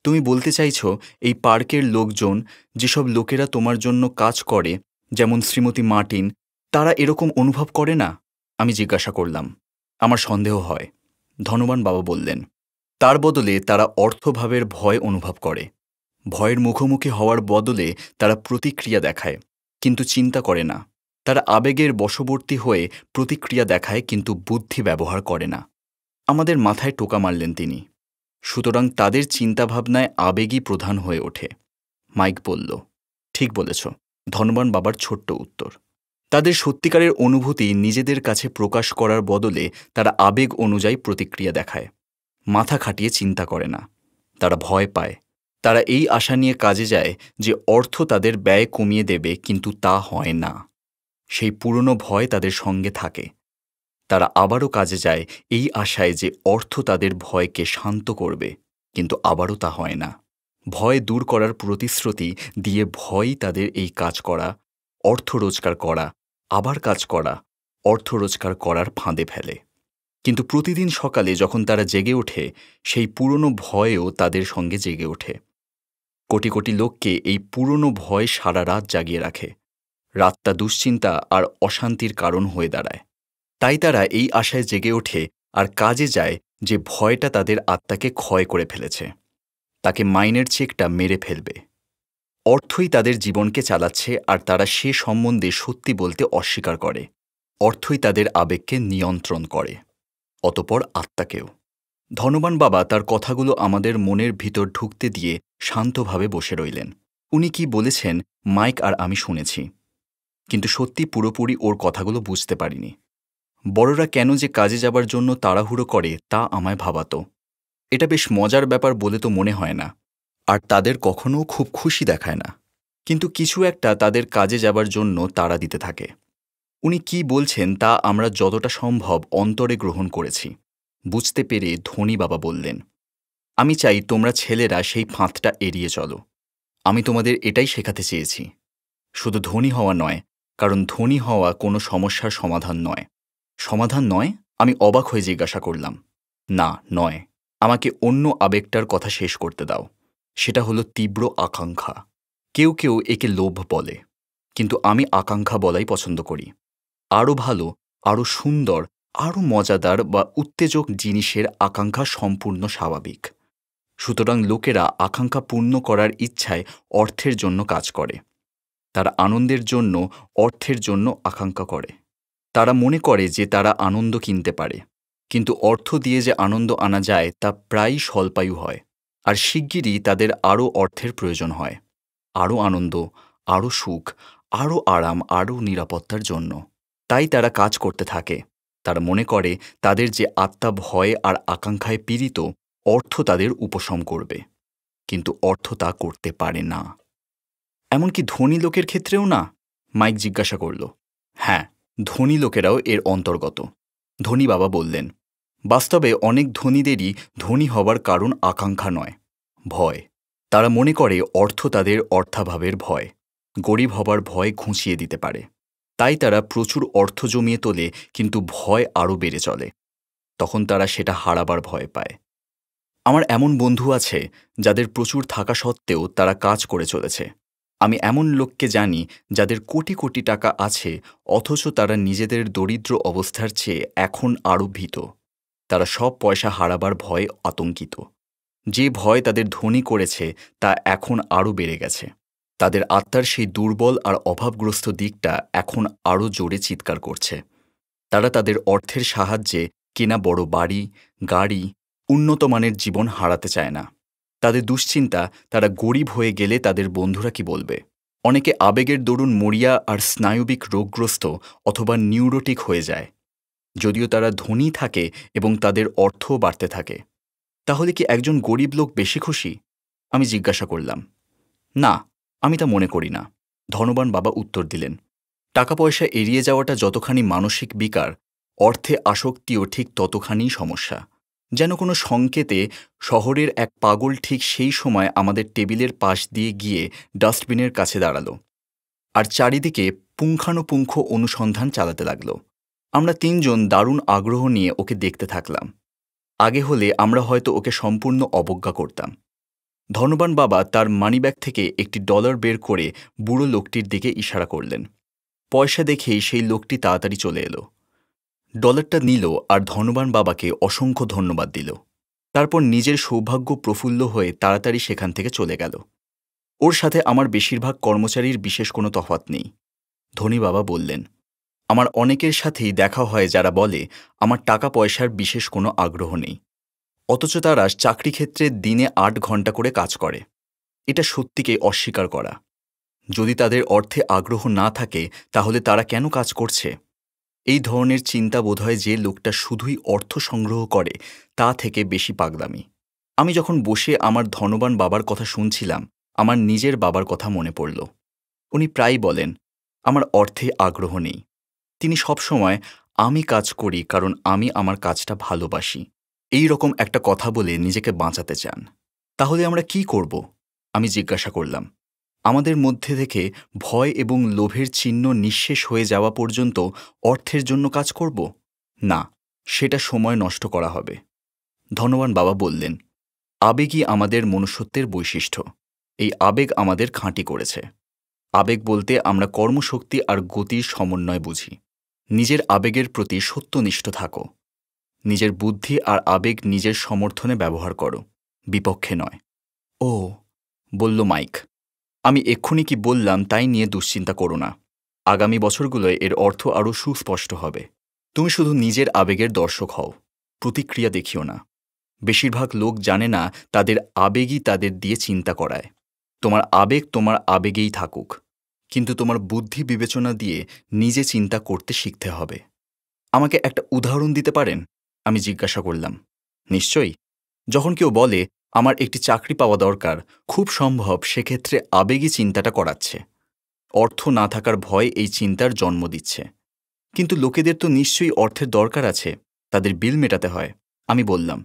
তুমি বলতে চাইছো এই পার্কের লোকজন, যেসব লোকেরা তোমার জন্য কাজ করে, যেমন শ্রীমতী মার্টিন, তারা এরকম অনুভব করে না? আমি জিজ্ঞাসা করলাম। আমার সন্দেহ হয়, ধনবান বাবা বললেন। তার বদলে তারা অর্থভাবের ভয় অনুভব করে। ভয়ের মুখোমুখি হওয়ার বদলে তারা প্রতিক্রিয়া দেখায়, কিন্তু চিন্তা করে না। তারা আবেগের বশবর্তী হয়ে প্রতিক্রিয়া দেখায়, কিন্তু বুদ্ধি ব্যবহার করে না। আমাদের মাথায় টোকা মারলেন তিনি। সুতরাং তাদের চিন্তাভাবনায় আবেগই প্রধান হয়ে ওঠে। মাইক বলল। ঠিক বলেছ, ধনবান বাবার ছোট্ট উত্তর। তাদের সত্যিকারের অনুভূতি নিজেদের কাছে প্রকাশ করার বদলে তারা আবেগ অনুযায়ী প্রতিক্রিয়া দেখায়। মাথা খাটিয়ে চিন্তা করে না। তারা ভয় পায়। তারা এই আশা নিয়ে কাজে যায় যে অর্থ তাদের ব্যয় কমিয়ে দেবে, কিন্তু তা হয় না। সেই পুরনো ভয় তাদের সঙ্গে থাকে। তারা আবারও কাজে যায় এই আশায় যে অর্থ তাদের ভয়কে শান্ত করবে, কিন্তু আবারও তা হয় না। ভয় দূর করার প্রতিশ্রুতি দিয়ে ভয়ই তাদের এই কাজ করা, অর্থ রোজগার করা, আবার কাজ করা, অর্থ রোজগার করার ফাঁদে ফেলে। কিন্তু প্রতিদিন সকালে যখন তারা জেগে ওঠে, সেই পুরনো ভয়ও তাদের সঙ্গে জেগে ওঠে। কোটি কোটি লোককে এই পুরনো ভয় সারা রাত জাগিয়ে রাখে। রাতটা দুশ্চিন্তা আর অশান্তির কারণ হয়ে দাঁড়ায়। তাই তারা এই আশায় জেগে ওঠে আর কাজে যায় যে ভয়টা তাদের আত্মাকে ক্ষয় করে ফেলেছে, তাকে মাইনের চেকটা মেরে ফেলবে। অর্থই তাদের জীবনকে চালাচ্ছে আর তারা সে সম্বন্ধে সত্যি বলতে অস্বীকার করে। অর্থই তাদের আবেগকে নিয়ন্ত্রণ করে, অতপর আত্মাকেও। ধনবান বাবা তার কথাগুলো আমাদের মনের ভিতর ঢুকতে দিয়ে শান্তভাবে বসে রইলেন। উনি কি বলেছেন মাইক আর আমি শুনেছি, কিন্তু সত্যি পুরোপুরি ওর কথাগুলো বুঝতে পারিনি। বড়রা কেন যে কাজে যাবার জন্য তাড়াহুড়ো করে তা আমায় ভাবাতো। এটা বেশ মজার ব্যাপার বলে তো মনে হয় না, আর তাদের কখনো খুব খুশি দেখায় না, কিন্তু কিছু একটা তাদের কাজে যাবার জন্য তাড়া দিতে থাকে। উনি কি বলছেন তা আমরা যতটা সম্ভব অন্তরে গ্রহণ করেছি। বুঝতে পেরে ধনী বাবা বললেন, আমি চাই তোমরা ছেলেরা সেই ফাঁদটা এড়িয়ে চলো। আমি তোমাদের এটাই শেখাতে চেয়েছি। শুধু ধনী হওয়া নয়, কারণ ধনী হওয়া কোনো সমস্যার সমাধান নয়। সমাধান নয়? আমি অবাক হয়ে জিজ্ঞাসা করলাম। না, নয়। আমাকে অন্য আবেগটার কথা শেষ করতে দাও। সেটা হলো তীব্র আকাঙ্ক্ষা। কেউ কেউ একে লোভ বলে, কিন্তু আমি আকাঙ্ক্ষা বলাই পছন্দ করি। আরও ভালো, আরও সুন্দর, আরও মজাদার বা উত্তেজক জিনিসের আকাঙ্ক্ষা সম্পূর্ণ স্বাভাবিক। সুতরাং লোকেরা আকাঙ্ক্ষা পূর্ণ করার ইচ্ছায় অর্থের জন্য কাজ করে। তারা আনন্দের জন্য অর্থের জন্য আকাঙ্ক্ষা করে। তারা মনে করে যে তারা আনন্দ কিনতে পারে, কিন্তু অর্থ দিয়ে যে আনন্দ আনা যায় তা প্রায়ই স্বল্পায়ু হয়, আর শিগগিরই তাদের আরও অর্থের প্রয়োজন হয়। আরও আনন্দ, আরও সুখ, আরও আরাম, আরও নিরাপত্তার জন্য। তাই তারা কাজ করতে থাকে। তারা মনে করে তাদের যে আত্মা ভয় আর আকাঙ্ক্ষায় পীড়িত, অর্থ তাদের উপশম করবে। কিন্তু অর্থ তা করতে পারে না। এমনকি ধনী লোকের ক্ষেত্রেও না? মাইক জিজ্ঞাসা করল। হ্যাঁ, ধনী লোকেরাও এর অন্তর্গত। ধনী বাবা বললেন, বাস্তবে অনেক ধনীদেরই ধনী হবার কারণ আকাঙ্ক্ষা নয়, ভয়। তারা মনে করে অর্থ তাদের অর্থাভাবের ভয়, গরিব হবার ভয় ঘুঁচিয়ে দিতে পারে। তাই তারা প্রচুর অর্থ জমিয়ে তোলে, কিন্তু ভয় আরও বেড়ে চলে। তখন তারা সেটা হারাবার ভয় পায়। আমার এমন বন্ধু আছে যাদের প্রচুর থাকা সত্ত্বেও তারা কাজ করে চলেছে। আমি এমন লোককে জানি যাদের কোটি কোটি টাকা আছে, অথচ তারা নিজেদের দরিদ্র অবস্থার চেয়ে এখন আরও ভীত। তারা সব পয়সা হারাবার ভয়ে আতঙ্কিত। যে ভয় তাদের ধনী করেছে তা এখন আরও বেড়ে গেছে। তাদের আত্মার সেই দুর্বল আর অভাবগ্রস্ত দিকটা এখন আরও জোরে চিৎকার করছে। তারা তাদের অর্থের সাহায্যে কেনা বড় বাড়ি, গাড়ি, উন্নত মানের জীবন হারাতে চায় না। তাদের দুশ্চিন্তা তারা গরিব হয়ে গেলে তাদের বন্ধুরা কি বলবে। অনেকে আবেগের দরুন মরিয়া আর স্নায়বিক রোগগ্রস্ত অথবা নিউরোটিক হয়ে যায়, যদিও তারা ধনী থাকে এবং তাদের অর্থও বাড়তে থাকে। তাহলে কি একজন গরিব লোক বেশি খুশি? আমি জিজ্ঞাসা করলাম। না, আমি তা মনে করি না, ধনবান বাবা উত্তর দিলেন। টাকা পয়সা এড়িয়ে যাওয়াটা যতখানি মানসিক বিকার, অর্থে আসক্তিও ঠিক ততখানিই সমস্যা। যেন কোনো সংকেতে শহরের এক পাগল ঠিক সেই সময় আমাদের টেবিলের পাশ দিয়ে গিয়ে ডাস্টবিনের কাছে দাঁড়ালো আর চারিদিকে পুঙ্খানুপুঙ্খ অনুসন্ধান চালাতে লাগল। আমরা তিনজন দারুণ আগ্রহ নিয়ে ওকে দেখতে থাকলাম। আগে হলে আমরা হয়তো ওকে সম্পূর্ণ অবজ্ঞা করতাম। ধনবান বাবা তার মানিব্যাগ থেকে একটি ডলার বের করে বুড়ো লোকটির দিকে ইশারা করলেন। পয়সা দেখেই সেই লোকটি তাড়াতাড়ি চলে এলো। ডলারটা নিল আর ধনবান বাবাকে অসংখ্য ধন্যবাদ দিল। তারপর নিজের সৌভাগ্য প্রফুল্ল হয়ে তাড়াতাড়ি সেখান থেকে চলে গেল। ওর সাথে আমার বেশিরভাগ কর্মচারীর বিশেষ কোনো তফাৎ নেই। ধনী বাবা বললেন, আমার অনেকের সাথেই দেখা হয় যারা বলে আমার টাকা পয়সার বিশেষ কোনো আগ্রহ নেই, অথচ তারা চাকরি ক্ষেত্রে দিনে ৮ ঘন্টা করে কাজ করে। এটা সত্যিকে অস্বীকার করা। যদি তাদের অর্থে আগ্রহ না থাকে তাহলে তারা কেন কাজ করছে? এই ধরনের চিন্তা বোধহয় যে লোকটা শুধুই অর্থ সংগ্রহ করে তা থেকে বেশি পাগলামি। আমি যখন বসে আমার ধনবান বাবার কথা শুনছিলাম, আমার নিজের বাবার কথা মনে পড়ল। উনি প্রায়ই বলেন, আমার অর্থে আগ্রহ নেই। তিনি সবসময় আমি কাজ করি কারণ আমি আমার কাজটা ভালোবাসি, এই রকম একটা কথা বলে নিজেকে বাঁচাতে চান। তাহলে আমরা কি করব? আমি জিজ্ঞাসা করলাম, আমাদের মধ্যে থেকে ভয় এবং লোভের চিহ্ন নিঃশেষ হয়ে যাওয়া পর্যন্ত অর্থের জন্য কাজ করব? না, সেটা সময় নষ্ট করা হবে। ধনবান বাবা বললেন, আবেগই আমাদের মনুষ্যত্বের বৈশিষ্ট্য। এই আবেগ আমাদের খাঁটি করেছে। আবেগ বলতে আমরা কর্মশক্তি আর গতির সমন্বয় বুঝি। নিজের আবেগের প্রতি সত্যনিষ্ঠ থাকো। নিজের বুদ্ধি আর আবেগ নিজের সমর্থনে ব্যবহার করো, বিপক্ষে নয়। ও, বলল মাইক, আমি এক্ষুনি কি বললাম তাই নিয়ে দুশ্চিন্তা করো না। আগামী বছরগুলোয় এর অর্থ আরও সুস্পষ্ট হবে। তুমি শুধু নিজের আবেগের দর্শক হও, প্রতিক্রিয়া দেখিও না। বেশিরভাগ লোক জানে না তাদের আবেগই তাদের দিয়ে চিন্তা করায়। তোমার আবেগ তোমার আবেগেই থাকুক, কিন্তু তোমার বুদ্ধি বিবেচনা দিয়ে নিজে চিন্তা করতে শিখতে হবে। আমাকে একটা উদাহরণ দিতে পারেন? আমি জিজ্ঞাসা করলাম। নিশ্চয়ই। যখন কেউ বলে আমার একটি চাকরি পাওয়া দরকার, খুব সম্ভব সেক্ষেত্রে আবেগই চিন্তাটা করাচ্ছে। অর্থ না থাকার ভয় এই চিন্তার জন্ম দিচ্ছে। কিন্তু লোকেদের তো নিশ্চয়ই অর্থের দরকার আছে, তাদের বিল মেটাতে হয়। আমি বললাম,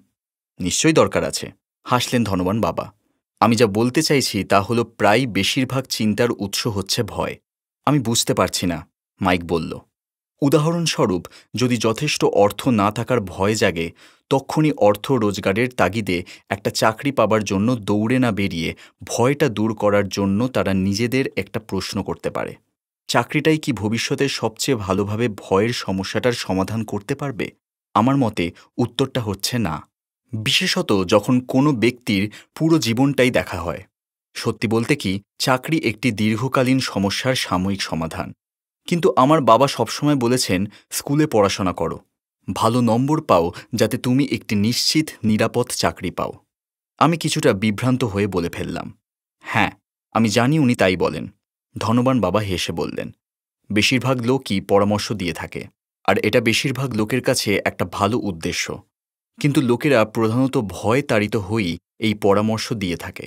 নিশ্চয়ই দরকার আছে। হাসলেন ধনবান বাবা। আমি যা বলতে চাইছি তা হলো প্রায় বেশিরভাগ চিন্তার উৎস হচ্ছে ভয়। আমি বুঝতে পারছি না, মাইক বলল। উদাহরণস্বরূপ, যদি যথেষ্ট অর্থ না থাকার ভয় জাগে, তক্ষুনি অর্থ রোজগারের তাগিদে একটা চাকরি পাবার জন্য দৌড়ে না বেরিয়ে ভয়টা দূর করার জন্য তারা নিজেদের একটা প্রশ্ন করতে পারে, চাকরিটাই কি ভবিষ্যতে সবচেয়ে ভালোভাবে ভয়ের সমস্যাটার সমাধান করতে পারবে? আমার মতে উত্তরটা হচ্ছে না। বিশেষত যখন কোনো ব্যক্তির পুরো জীবনটাই দেখা হয়। সত্যি বলতে কি, চাকরি একটি দীর্ঘকালীন সমস্যার সাময়িক সমাধান। কিন্তু আমার বাবা সবসময় বলেছেন, স্কুলে পড়াশোনা করো, ভালো নম্বর পাও, যাতে তুমি একটি নিশ্চিত নিরাপদ চাকরি পাও। আমি কিছুটা বিভ্রান্ত হয়ে বলে ফেললাম, হ্যাঁ, আমি জানি উনি তাই বলেন। ধনবান বাবা হেসে বললেন, বেশিরভাগ লোকই পরামর্শ দিয়ে থাকে, আর এটা বেশিরভাগ লোকের কাছে একটা ভালো উদ্দেশ্য। কিন্তু লোকেরা প্রধানত ভয় তাড়িত হয়েই এই পরামর্শ দিয়ে থাকে।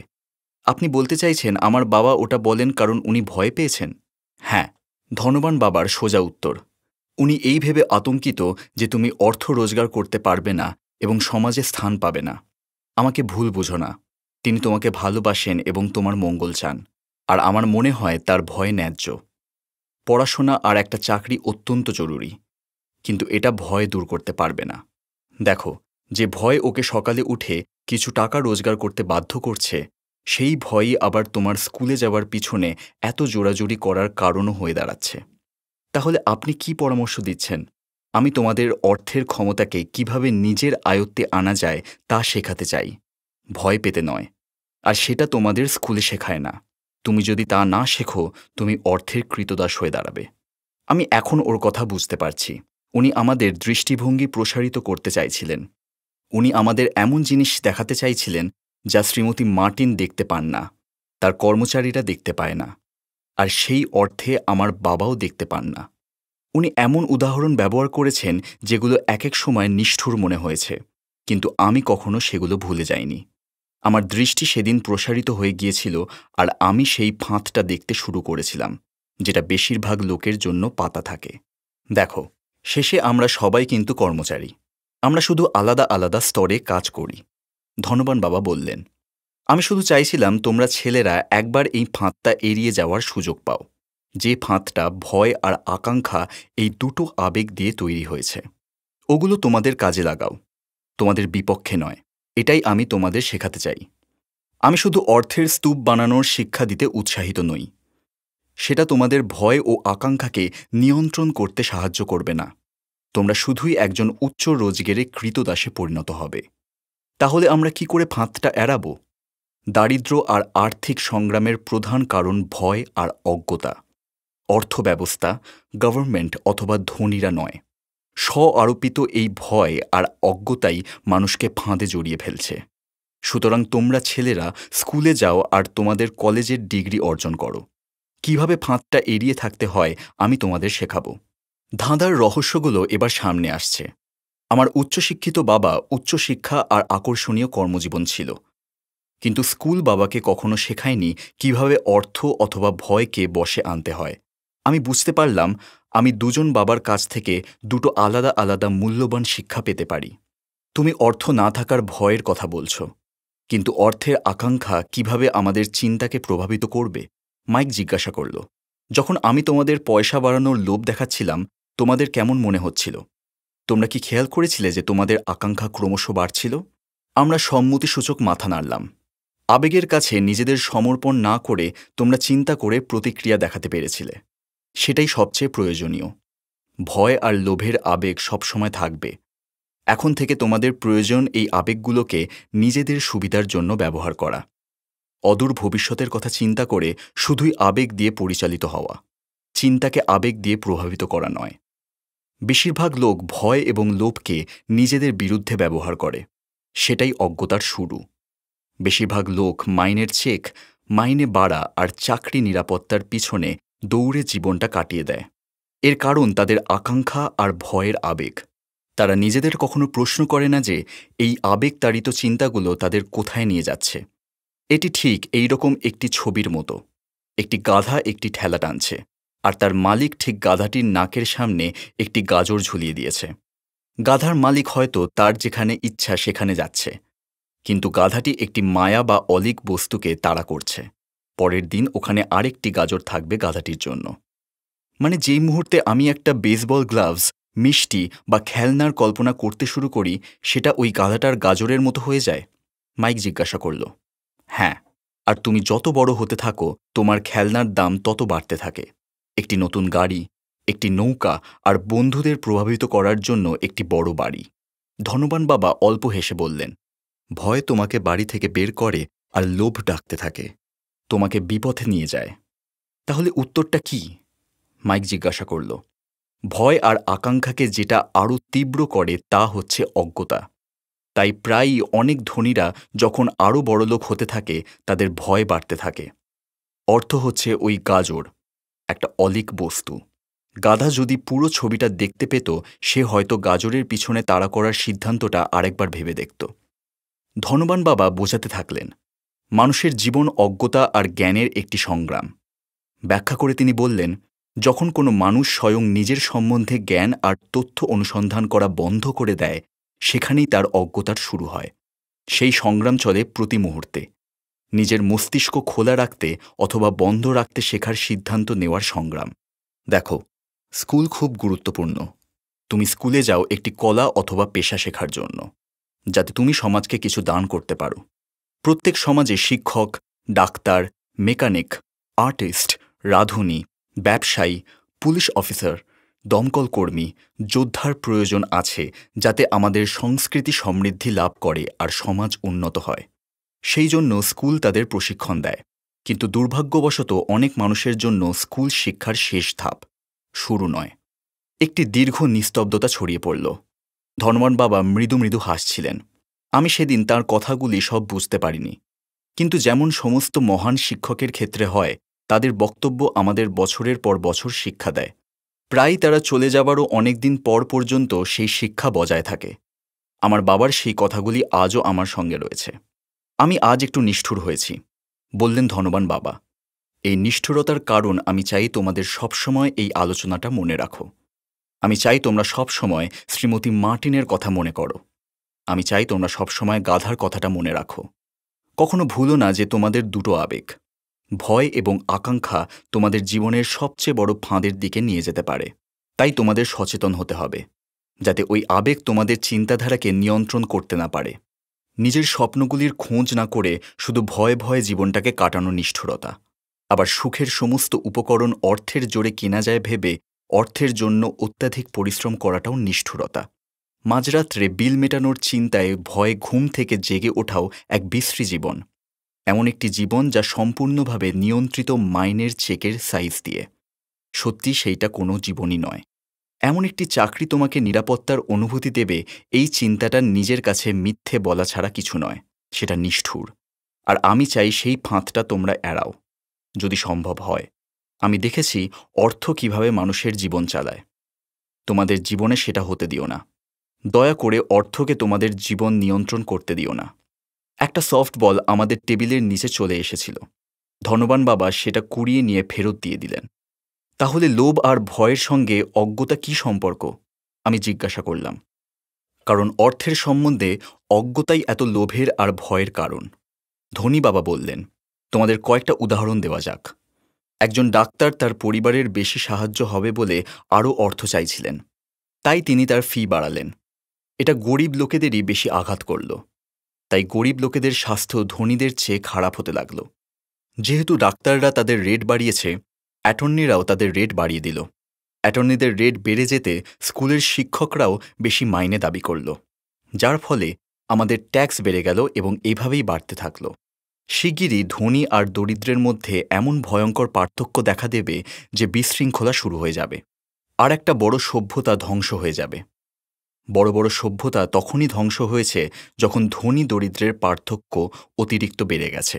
আপনি বলতে চাইছেন আমার বাবা ওটা বলেন কারণ উনি ভয় পেয়েছেন? হ্যাঁ, ধনবান বাবার সোজা উত্তর। উনি এই ভেবে আতঙ্কিত যে তুমি অর্থ রোজগার করতে পারবে না এবং সমাজে স্থান পাবে না। আমাকে ভুল বুঝো না, তিনি তোমাকে ভালোবাসেন এবং তোমার মঙ্গল চান, আর আমার মনে হয় তার ভয় ন্যায্য। পড়াশোনা আর একটা চাকরি অত্যন্ত জরুরি, কিন্তু এটা ভয় দূর করতে পারবে না। দেখো, যে ভয় ওকে সকালে উঠে কিছু টাকা রোজগার করতে বাধ্য করছে, সেই ভয়ই আবার তোমার স্কুলে যাওয়ার পিছনে এত জোরাজুরি করার কারণও হয়ে দাঁড়াচ্ছে। তাহলে আপনি কি পরামর্শ দিচ্ছেন? আমি তোমাদের অর্থের ক্ষমতাকে কিভাবে নিজের আয়ত্তে আনা যায় তা শেখাতে চাই, ভয় পেতে নয়। আর সেটা তোমাদের স্কুলে শেখায় না। তুমি যদি তা না শেখো, তুমি অর্থের কৃতদাস হয়ে দাঁড়াবে। আমি এখন ওর কথা বুঝতে পারছি। উনি আমাদের দৃষ্টিভঙ্গি প্রসারিত করতে চাইছিলেন। উনি আমাদের এমন জিনিস দেখাতে চাইছিলেন যা শ্রীমতী মার্টিন দেখতে পান না, তার কর্মচারীরা দেখতে পায় না, আর সেই অর্থে আমার বাবাও দেখতে পান না। উনি এমন উদাহরণ ব্যবহার করেছেন যেগুলো এক এক সময় নিষ্ঠুর মনে হয়েছে, কিন্তু আমি কখনো সেগুলো ভুলে যাইনি। আমার দৃষ্টি সেদিন প্রসারিত হয়ে গিয়েছিল, আর আমি সেই ফাঁদটা দেখতে শুরু করেছিলাম, যেটা বেশিরভাগ লোকের জন্য পাতা থাকে। দেখো, শেষে আমরা সবাই কিন্তু কর্মচারী। আমরা শুধু আলাদা আলাদা স্তরে কাজ করি। ধনবান বাবা বললেন, আমি শুধু চাইছিলাম তোমরা ছেলেরা একবার এই ফাঁদটা এড়িয়ে যাওয়ার সুযোগ পাও, যে ফাঁদটা ভয় আর আকাঙ্ক্ষা এই দুটো আবেগ দিয়ে তৈরি হয়েছে। ওগুলো তোমাদের কাজে লাগাও, তোমাদের বিপক্ষে নয়। এটাই আমি তোমাদের শেখাতে চাই। আমি শুধু অর্থের স্তূপ বানানোর শিক্ষা দিতে উৎসাহিত নই। সেটা তোমাদের ভয় ও আকাঙ্ক্ষাকে নিয়ন্ত্রণ করতে সাহায্য করবে না। তোমরা শুধুই একজন উচ্চ রোজগারে কৃতদাসে পরিণত হবে। তাহলে আমরা কি করে ফাঁদটা এড়াবো? দারিদ্র্য আর আর্থিক সংগ্রামের প্রধান কারণ ভয় আর অজ্ঞতা। অর্থব্যবস্থা, গভর্নমেন্ট অথবা ধনীরা নয়। স্ব আরোপিত এই ভয় আর অজ্ঞতাই মানুষকে ফাঁদে জড়িয়ে ফেলছে। সুতরাং তোমরা ছেলেরা স্কুলে যাও আর তোমাদের কলেজের ডিগ্রি অর্জন করো। কিভাবে ফাঁদটা এড়িয়ে থাকতে হয় আমি তোমাদের শেখাবো। ধাঁধার রহস্যগুলো এবার সামনে আসছে। আমার উচ্চশিক্ষিত বাবা উচ্চশিক্ষা আর আকর্ষণীয় কর্মজীবন ছিল, কিন্তু স্কুল বাবাকে কখনো শেখায়নি কিভাবে অর্থ অথবা ভয়কে বশে আনতে হয়। আমি বুঝতে পারলাম আমি দুজন বাবার কাছ থেকে দুটো আলাদা আলাদা মূল্যবান শিক্ষা পেতে পারি। তুমি অর্থ না থাকার ভয়ের কথা বলছো, কিন্তু অর্থের আকাঙ্ক্ষা কিভাবে আমাদের চিন্তাকে প্রভাবিত করবে? মাইক জিজ্ঞাসা করল। যখন আমি তোমাদের পয়সা বাড়ানোর লোভ দেখাচ্ছিলাম, তোমাদের কেমন মনে হচ্ছিল? তোমরা কি খেয়াল করেছিলে যে তোমাদের আকাঙ্ক্ষা ক্রমশ বাড়ছিল? আমরা সম্মতিসূচক মাথা নাড়লাম। আবেগের কাছে নিজেদের সমর্পণ না করে তোমরা চিন্তা করে প্রতিক্রিয়া দেখাতে পেরেছিলে। সেটাই সবচেয়ে প্রয়োজনীয়। ভয় আর লোভের আবেগ সবসময় থাকবে। এখন থেকে তোমাদের প্রয়োজন এই আবেগগুলোকে নিজেদের সুবিধার জন্য ব্যবহার করা। অদূর ভবিষ্যতের কথা চিন্তা করে শুধুই আবেগ দিয়ে পরিচালিত হওয়া, চিন্তাকে আবেগ দিয়ে প্রভাবিত করা নয়। বেশিরভাগ লোক ভয় এবং লোভকে নিজেদের বিরুদ্ধে ব্যবহার করে। সেটাই অজ্ঞতার শুরু। বেশিরভাগ লোক মাইনের চেক, মাইনে বাড়া আর চাকরি নিরাপত্তার পিছনে দৌড়ে জীবনটা কাটিয়ে দেয়। এর কারণ তাদের আকাঙ্ক্ষা আর ভয়ের আবেগ। তারা নিজেদের কখনো প্রশ্ন করে না যে এই আবেগতাড়িত চিন্তাগুলো তাদের কোথায় নিয়ে যাচ্ছে। এটি ঠিক এই রকম একটি ছবির মতো। একটি গাধা একটি ঠেলা টানছে, আর তার মালিক ঠিক গাধাটির নাকের সামনে একটি গাজর ঝুলিয়ে দিয়েছে। গাধার মালিক হয়তো তার যেখানে ইচ্ছা সেখানে যাচ্ছে, কিন্তু গাধাটি একটি মায়া বা অলীক বস্তুকে তাড়া করছে। পরের দিন ওখানে আরেকটি গাজর থাকবে গাধাটির জন্য। মানে যেই মুহূর্তে আমি একটা বেসবল গ্লাভস, মিষ্টি বা খেলনার কল্পনা করতে শুরু করি, সেটা ওই গাধাটার গাজরের মতো হয়ে যায়? মাইক জিজ্ঞাসা করল। হ্যাঁ, আর তুমি যত বড় হতে থাকো তোমার খেলনার দাম তত বাড়তে থাকে। একটি নতুন গাড়ি, একটি নৌকা আর বন্ধুদের প্রভাবিত করার জন্য একটি বড় বাড়ি। ধনবান বাবা অল্প হেসে বললেন, ভয় তোমাকে বাড়ি থেকে বের করে আর লোভ ডাকতে থাকে, তোমাকে বিপথে নিয়ে যায়। তাহলে উত্তরটা কি? মাইক জিজ্ঞাসা করল। ভয় আর আকাঙ্ক্ষাকে যেটা আরও তীব্র করে তা হচ্ছে অজ্ঞতা। তাই প্রায়ই অনেক ধনীরা যখন আরও বড়লোক হতে থাকে তাদের ভয় বাড়তে থাকে। অর্থ হচ্ছে ওই গাজর, একটা অলীক বস্তু। গাধা যদি পুরো ছবিটা দেখতে পেত, সে হয়তো গাজরের পিছনে তাড়া করার সিদ্ধান্তটা আরেকবার ভেবে দেখত। ধনবান বাবা বোঝাতে থাকলেন, মানুষের জীবন অজ্ঞতা আর জ্ঞানের একটি সংগ্রাম। ব্যাখ্যা করে তিনি বললেন, যখন কোনো মানুষ স্বয়ং নিজের সম্বন্ধে জ্ঞান আর তথ্য অনুসন্ধান করা বন্ধ করে দেয়, সেখানেই তার অজ্ঞতার শুরু হয়। সেই সংগ্রাম চলে প্রতি মুহূর্তে। নিজের মস্তিষ্ক খোলা রাখতে অথবা বন্ধ রাখতে শেখার সিদ্ধান্ত নেওয়ার সংগ্রাম। দেখো, স্কুল খুব গুরুত্বপূর্ণ। তুমি স্কুলে যাও একটি কলা অথবা পেশা শেখার জন্য, যাতে তুমি সমাজকে কিছু দান করতে পারো। প্রত্যেক সমাজে শিক্ষক, ডাক্তার, মেকানিক, আর্টিস্ট, রাঁধুনি, ব্যবসায়ী, পুলিশ অফিসার, দমকল কর্মী, যোদ্ধার প্রয়োজন আছে, যাতে আমাদের সংস্কৃতি সমৃদ্ধি লাভ করে আর সমাজ উন্নত হয়। সেই জন্য স্কুল তাদের প্রশিক্ষণ দেয়। কিন্তু দুর্ভাগ্যবশত অনেক মানুষের জন্য স্কুল শিক্ষার শেষ ধাপ, শুরু নয়। একটি দীর্ঘ নিস্তব্ধতা ছড়িয়ে পড়ল। ধনবান বাবা মৃদু মৃদু হাসছিলেন। আমি সেদিন তার কথাগুলি সব বুঝতে পারিনি, কিন্তু যেমন সমস্ত মহান শিক্ষকের ক্ষেত্রে হয়, তাদের বক্তব্য আমাদের বছরের পর বছর শিক্ষা দেয়। প্রায় তারা চলে যাবারও অনেকদিন পর পর্যন্ত সেই শিক্ষা বজায় থাকে। আমার বাবার সেই কথাগুলি আজও আমার সঙ্গে রয়েছে। আমি আজ একটু নিষ্ঠুর হয়েছি, বললেন ধনবান বাবা। এই নিষ্ঠুরতার কারণ আমি চাই তোমাদের সবসময় এই আলোচনাটা মনে রাখো। আমি চাই তোমরা সবসময় শ্রীমতী মার্টিনের কথা মনে করো। আমি চাই তোমরা সবসময় গাধার কথাটা মনে রাখো। কখনো ভুলো না যে তোমাদের দুটো আবেগ, ভয় এবং আকাঙ্ক্ষা, তোমাদের জীবনের সবচেয়ে বড় ফাঁদের দিকে নিয়ে যেতে পারে। তাই তোমাদের সচেতন হতে হবে, যাতে ওই আবেগ তোমাদের চিন্তাধারাকে নিয়ন্ত্রণ করতে না পারে। নিজের স্বপ্নগুলির খোঁজ না করে শুধু ভয়ে ভয়ে জীবনটাকে কাটানো নিষ্ঠুরতা। আবার সুখের সমস্ত উপকরণ অর্থের জোরে কেনা যায় ভেবে অর্থের জন্য অত্যাধিক পরিশ্রম করাটাও নিষ্ঠুরতা। মাঝরাত্রে বিল মেটানোর চিন্তায় ভয়ে ঘুম থেকে জেগে ওঠাও এক বিশ্রী জীবন। এমন একটি জীবন যা সম্পূর্ণভাবে নিয়ন্ত্রিত মাইনের চেকের সাইজ দিয়ে। সত্যি সেইটা কোনো জীবনই নয়। এমন একটি চাকরি তোমাকে নিরাপত্তার অনুভূতি দেবে, এই চিন্তাটা নিজের কাছে মিথ্যে বলা ছাড়া কিছু নয়। সেটা নিষ্ঠুর। আর আমি চাই সেই ফাঁদটা তোমরা এড়াও, যদি সম্ভব হয়। আমি দেখেছি অর্থ কিভাবে মানুষের জীবন চালায়। তোমাদের জীবনে সেটা হতে দিও না। দয়া করে অর্থকে তোমাদের জীবন নিয়ন্ত্রণ করতে দিও না। একটা সফট বল আমাদের টেবিলের নিচে চলে এসেছিল। ধনবান বাবা সেটা কুড়িয়ে নিয়ে ফেরত দিয়ে দিলেন। তাহলে লোভ আর ভয়ের সঙ্গে অজ্ঞতা কী সম্পর্ক? আমি জিজ্ঞাসা করলাম। কারণ অর্থের সম্বন্ধে অজ্ঞতাই এত লোভের আর ভয়ের কারণ। ধনী বাবা বললেন, তোমাদের কয়েকটা উদাহরণ দেওয়া যাক। একজন ডাক্তার তার পরিবারের বেশি সাহায্য হবে বলে আরও অর্থ চাইছিলেন, তাই তিনি তার ফি বাড়ালেন। এটা গরিব লোকেদেরই বেশি আঘাত করল, তাই গরিব লোকেদের স্বাস্থ্য ধনীদের চেয়ে খারাপ হতে লাগল। যেহেতু ডাক্তাররা তাদের রেট বাড়িয়েছে, অ্যাটর্নিরাও তাদের রেট বাড়িয়ে দিল। অ্যাটর্নিদের রেট বেড়ে যেতে স্কুলের শিক্ষকরাও বেশি মাইনে দাবি করল, যার ফলে আমাদের ট্যাক্স বেড়ে গেল এবং এভাবেই বাড়তে থাকল। শিগগিরই ধনী আর দরিদ্রের মধ্যে এমন ভয়ঙ্কর পার্থক্য দেখা দেবে যে বিশৃঙ্খলা শুরু হয়ে যাবে, আর একটা বড় সভ্যতা ধ্বংস হয়ে যাবে। বড় বড় সভ্যতা তখনই ধ্বংস হয়েছে যখন ধনী দরিদ্রের পার্থক্য অতিরিক্ত বেড়ে গেছে।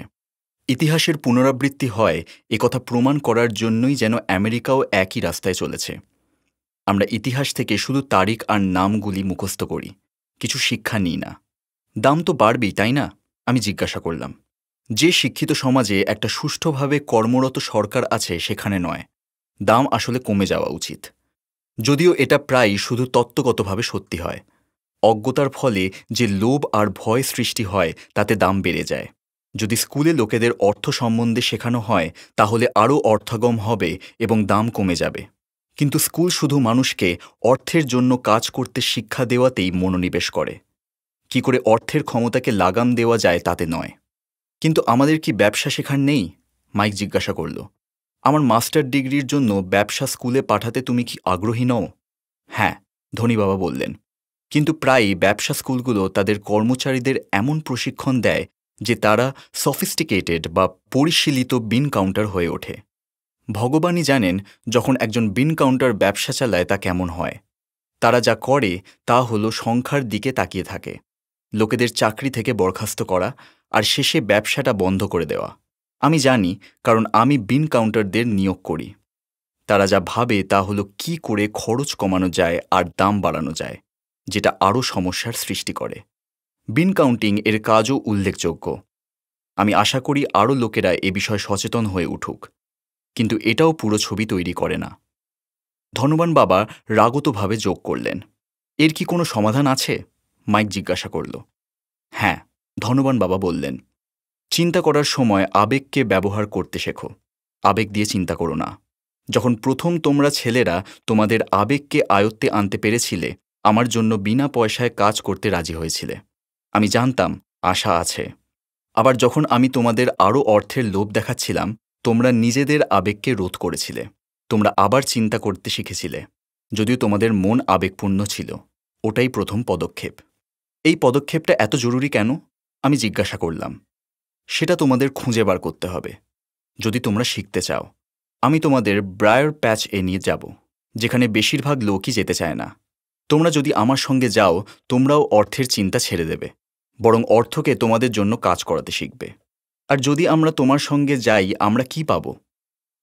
ইতিহাসের পুনরাবৃত্তি হয় একথা প্রমাণ করার জন্যই যেন আমেরিকাও একই রাস্তায় চলেছে। আমরা ইতিহাস থেকে শুধু তারিখ আর নামগুলি মুখস্থ করি, কিছু শিক্ষা নিই না। দাম তো বাড়বেই, তাই না? আমি জিজ্ঞাসা করলাম। যে শিক্ষিত সমাজে একটা সুষ্ঠুভাবে কর্মরত সরকার আছে সেখানে নয়, দাম আসলে কমে যাওয়া উচিত। যদিও এটা প্রায়ই শুধু তত্ত্বগতভাবে সত্যি হয়। অজ্ঞতার ফলে যে লোভ আর ভয় সৃষ্টি হয় তাতে দাম বেড়ে যায়। যদি স্কুলে লোকেদের অর্থ সম্বন্ধে শেখানো হয় তাহলে আরও অর্থাগম হবে এবং দাম কমে যাবে। কিন্তু স্কুল শুধু মানুষকে অর্থের জন্য কাজ করতে শিক্ষা দেওয়াতেই মনোনিবেশ করে, কি করে অর্থের ক্ষমতাকে লাগাম দেওয়া যায় তাতে নয়। কিন্তু আমাদের কি ব্যবসা শেখার নেই? মাইক জিজ্ঞাসা করল। আমার মাস্টার ডিগ্রির জন্য ব্যবসা স্কুলে পাঠাতে তুমি কি আগ্রহী নও? হ্যাঁ, ধনী বাবা বললেন। কিন্তু প্রায়ই ব্যবসা স্কুলগুলো তাদের কর্মচারীদের এমন প্রশিক্ষণ দেয় যে তারা সফিস্টিকেটেড বা পরিশীলিত বিন কাউন্টার হয়ে ওঠে। ভগবানই জানেন যখন একজন বিন কাউন্টার ব্যবসা চালায় তা কেমন হয়। তারা যা করে তা হলো সংখ্যার দিকে তাকিয়ে থাকে, লোকেদের চাকরি থেকে বরখাস্ত করা আর শেষে ব্যবসাটা বন্ধ করে দেওয়া। আমি জানি, কারণ আমি বিন কাউন্টারদের নিয়োগ করি। তারা যা ভাবে তা হলো কি করে খরচ কমানো যায় আর দাম বাড়ানো যায়, যেটা আরও সমস্যার সৃষ্টি করে। বিন কাউন্টিং এর কাজও উল্লেখযোগ্য। আমি আশা করি আরও লোকেরা এ বিষয়ে সচেতন হয়ে উঠুক, কিন্তু এটাও পুরো ছবি তৈরি করে না। ধনবান বাবা রাগতভাবে যোগ করলেন, এর কি কোনো সমাধান আছে? মাইক জিজ্ঞাসা করল। হ্যাঁ, ধনবান বাবা বললেন, চিন্তা করার সময় আবেগকে ব্যবহার করতে শেখো, আবেগ দিয়ে চিন্তা করো না। যখন প্রথম তোমরা ছেলেরা তোমাদের আবেগকে আয়ত্তে আনতে পেরেছিলে, আমার জন্য বিনা পয়সায় কাজ করতে রাজি হয়েছিলে। আমি জানতাম আশা আছে। আবার যখন আমি তোমাদের আরও অর্থের লোভ দেখাচ্ছিলাম, তোমরা নিজেদের আবেগকে রোধ করেছিলে। তোমরা আবার চিন্তা করতে শিখেছিলে, যদিও তোমাদের মন আবেগপূর্ণ ছিল। ওটাই প্রথম পদক্ষেপ। এই পদক্ষেপটা এত জরুরি কেন? আমি জিজ্ঞাসা করলাম। সেটা তোমাদের খুঁজে বার করতে হবে যদি তোমরা শিখতে চাও। আমি তোমাদের ব্রায়ার প্যাচ নিয়ে যাব, যেখানে বেশিরভাগ লোকই যেতে চায় না। তোমরা যদি আমার সঙ্গে যাও, তোমরাও অর্থের চিন্তা ছেড়ে দেবে, বরং অর্থকে তোমাদের জন্য কাজ করাতে শিখবে। আর যদি আমরা তোমার সঙ্গে যাই, আমরা কি পাব?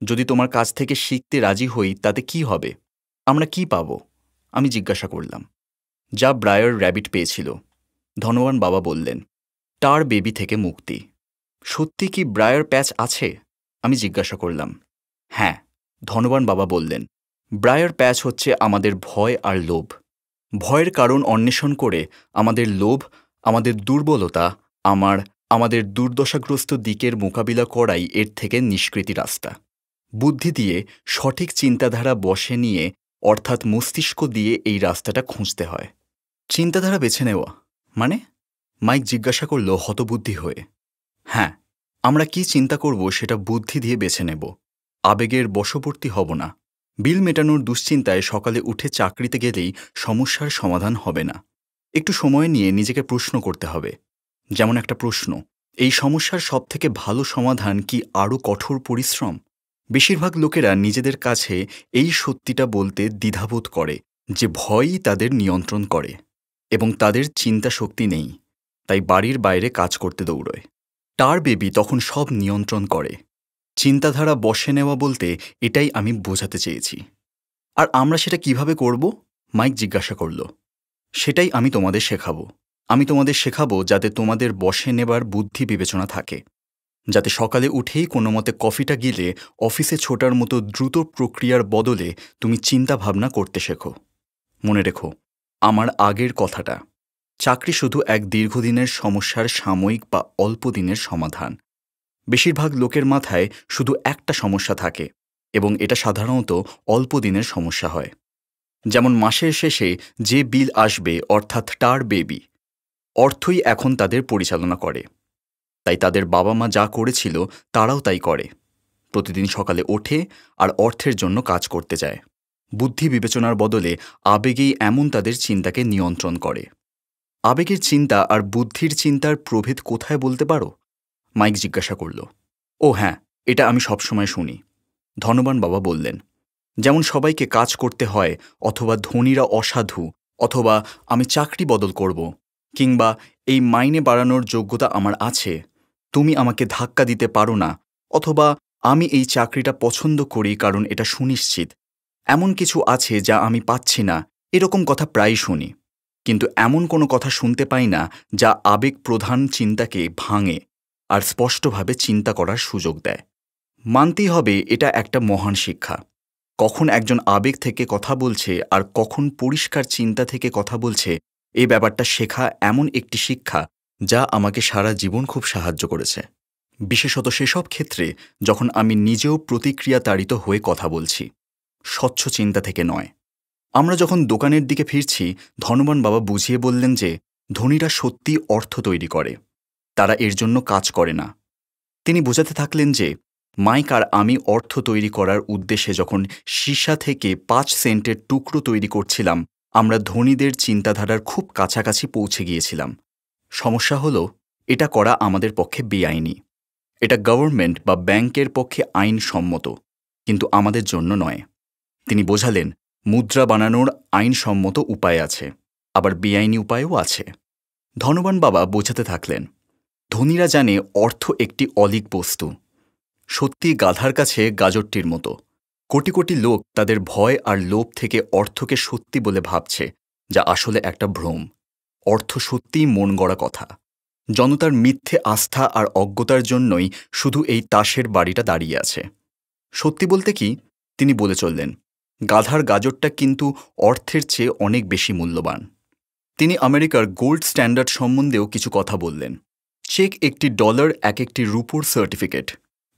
যদি তোমার কাছ থেকে শিখতে রাজি হই, তাতে কি হবে? আমরা কি পাব? আমি জিজ্ঞাসা করলাম। যা ব্রায়ার র্যাবিট পেয়েছিল, ধনবান বাবা বললেন, টার বেবি থেকে মুক্তি। সত্যি কি ব্রায়ার প্যাচ আছে? আমি জিজ্ঞাসা করলাম। হ্যাঁ, ধনবান বাবা বললেন, ব্রায়ার প্যাচ হচ্ছে আমাদের ভয় আর লোভ। ভয়ের কারণ অন্বেষণ করে আমাদের লোভ, আমাদের দুর্বলতা, আমাদের দুর্দশাগ্রস্ত দিকের মোকাবিলা করাই এর থেকে নিষ্কৃতি রাস্তা। বুদ্ধি দিয়ে সঠিক চিন্তাধারা বশে নিয়ে, অর্থাৎ মস্তিষ্ক দিয়ে এই রাস্তাটা খুঁজতে হয়। চিন্তাধারা বেছে নেওয়া মানে? মাইক জিজ্ঞাসা করল হতবুদ্ধি হয়ে। হ্যাঁ, আমরা কি চিন্তা করব সেটা বুদ্ধি দিয়ে বেছে নেব, আবেগের বশবর্তী হব না। বিল মেটানোর দুশ্চিন্তায় সকালে উঠে চাকরিতে গেলেই সমস্যার সমাধান হবে না। একটু সময় নিয়ে নিজেকে প্রশ্ন করতে হবে। যেমন একটা প্রশ্ন, এই সমস্যার সবথেকে ভালো সমাধান কি আরও কঠোর পরিশ্রম? বেশিরভাগ লোকেরা নিজেদের কাছে এই সত্যিটা বলতে দ্বিধাবোধ করে যে ভয়ই তাদের নিয়ন্ত্রণ করে এবং তাদের চিন্তা শক্তি নেই, তাই বাড়ির বাইরে কাজ করতে দৌড়য়। টার বেবি তখন সব নিয়ন্ত্রণ করে। চিন্তাধারা বশে নেওয়া বলতে এটাই আমি বোঝাতে চেয়েছি। আর আমরা সেটা কিভাবে করব? মাইক জিজ্ঞাসা করল। সেটাই আমি তোমাদের শেখাবো। আমি তোমাদের শেখাবো যাতে তোমাদের বশে নেবার বুদ্ধি বিবেচনা থাকে, যাতে সকালে উঠেই কোনো মতে কফিটা গিলে অফিসে ছোটার মতো দ্রুত প্রক্রিয়ার বদলে তুমি চিন্তা ভাবনা করতে শেখো। মনে রেখো আমার আগের কথাটা, চাকরি শুধু এক দীর্ঘদিনের সমস্যার সাময়িক বা অল্প দিনের সমাধান। বেশিরভাগ লোকের মাথায় শুধু একটা সমস্যা থাকে এবং এটা সাধারণত অল্প দিনের সমস্যা হয়। যেমন মাসের শেষে যে বিল আসবে, অর্থাৎ টার বেবি, অর্থই এখন তাদের পরিচালনা করে। তাই তাদের বাবা মা যা করেছিল তারাও তাই করে। প্রতিদিন সকালে ওঠে আর অর্থের জন্য কাজ করতে যায়। বুদ্ধি বিবেচনার বদলে আবেগেই এমন তাদের চিন্তাকে নিয়ন্ত্রণ করে। আবেগের চিন্তা আর বুদ্ধির চিন্তার প্রভেদ কোথায় বলতে পারো? মাইক জিজ্ঞাসা করল। ও হ্যাঁ, এটা আমি সবসময় শুনি, ধনবান বাবা বললেন। যেমন সবাইকে কাজ করতে হয়, অথবা ধনীরা অসাধু, অথবা আমি চাকরি বদল করব, কিংবা এই মাইনে বাড়ানোর যোগ্যতা আমার আছে, তুমি আমাকে ধাক্কা দিতে পারো না, অথবা আমি এই চাকরিটা পছন্দ করি কারণ এটা সুনিশ্চিত, এমন কিছু আছে যা আমি পাচ্ছি না, এরকম কথা প্রায়ই শুনি। কিন্তু এমন কোনো কথা শুনতে পাই না যা আবেগ প্রধান চিন্তাকে ভাঙে আর স্পষ্টভাবে চিন্তা করার সুযোগ দেয়। মানতেই হবে এটা একটা মহান শিক্ষা। কখন একজন আবেগ থেকে কথা বলছে আর কখন পরিষ্কার চিন্তা থেকে কথা বলছে, এই ব্যাপারটা শেখা এমন একটি শিক্ষা যা আমাকে সারা জীবন খুব সাহায্য করেছে, বিশেষত সেসব ক্ষেত্রে যখন আমি নিজেও প্রতিক্রিয়া তাড়িত হয়ে কথা বলছি, স্বচ্ছ চিন্তা থেকে নয়। আমরা যখন দোকানের দিকে ফিরছি, ধনবান বাবা বুঝিয়ে বললেন যে ধনীরা সত্যি অর্থ তৈরি করে, তারা এর জন্য কাজ করে না। তিনি বোঝাতে থাকলেন যে মাইক আর আমি অর্থ তৈরি করার উদ্দেশ্যে যখন সীসা থেকে 5 সেন্টের টুকরো তৈরি করছিলাম, আমরা ধনীদের চিন্তাধারার খুব কাছাকাছি পৌঁছে গিয়েছিলাম। সমস্যা হলো, এটা করা আমাদের পক্ষে বেআইনি। এটা গভর্নমেন্ট বা ব্যাংকের পক্ষে আইনসম্মত, কিন্তু আমাদের জন্য নয়। তিনি বোঝালেন, মুদ্রা বানানোর আইনসম্মত উপায় আছে, আবার বেআইনি উপায়ও আছে। ধনবান বাবা বোঝাতে থাকলেন, ধনীরা জানে অর্থ একটি অলীক বস্তু, সত্যি গাধার কাছে গাজরটির মতো। কোটি কোটি লোক তাদের ভয় আর লোভ থেকে অর্থকে সত্যি বলে ভাবছে, যা আসলে একটা ভ্রম। অর্থ সত্যিই মন গড়া কথা। জনতার মিথ্যে আস্থা আর অজ্ঞতার জন্যই শুধু এই তাসের বাড়িটা দাঁড়িয়ে আছে। সত্যি বলতে কি, তিনি বলে চললেন, গাধার গাজরটা কিন্তু অর্থের চেয়ে অনেক বেশি মূল্যবান। তিনি আমেরিকার গোল্ড স্ট্যান্ডার্ড সম্বন্ধেও কিছু কথা বললেন। চেক একটি ডলার, এক একটি রুপোর সার্টিফিকেট,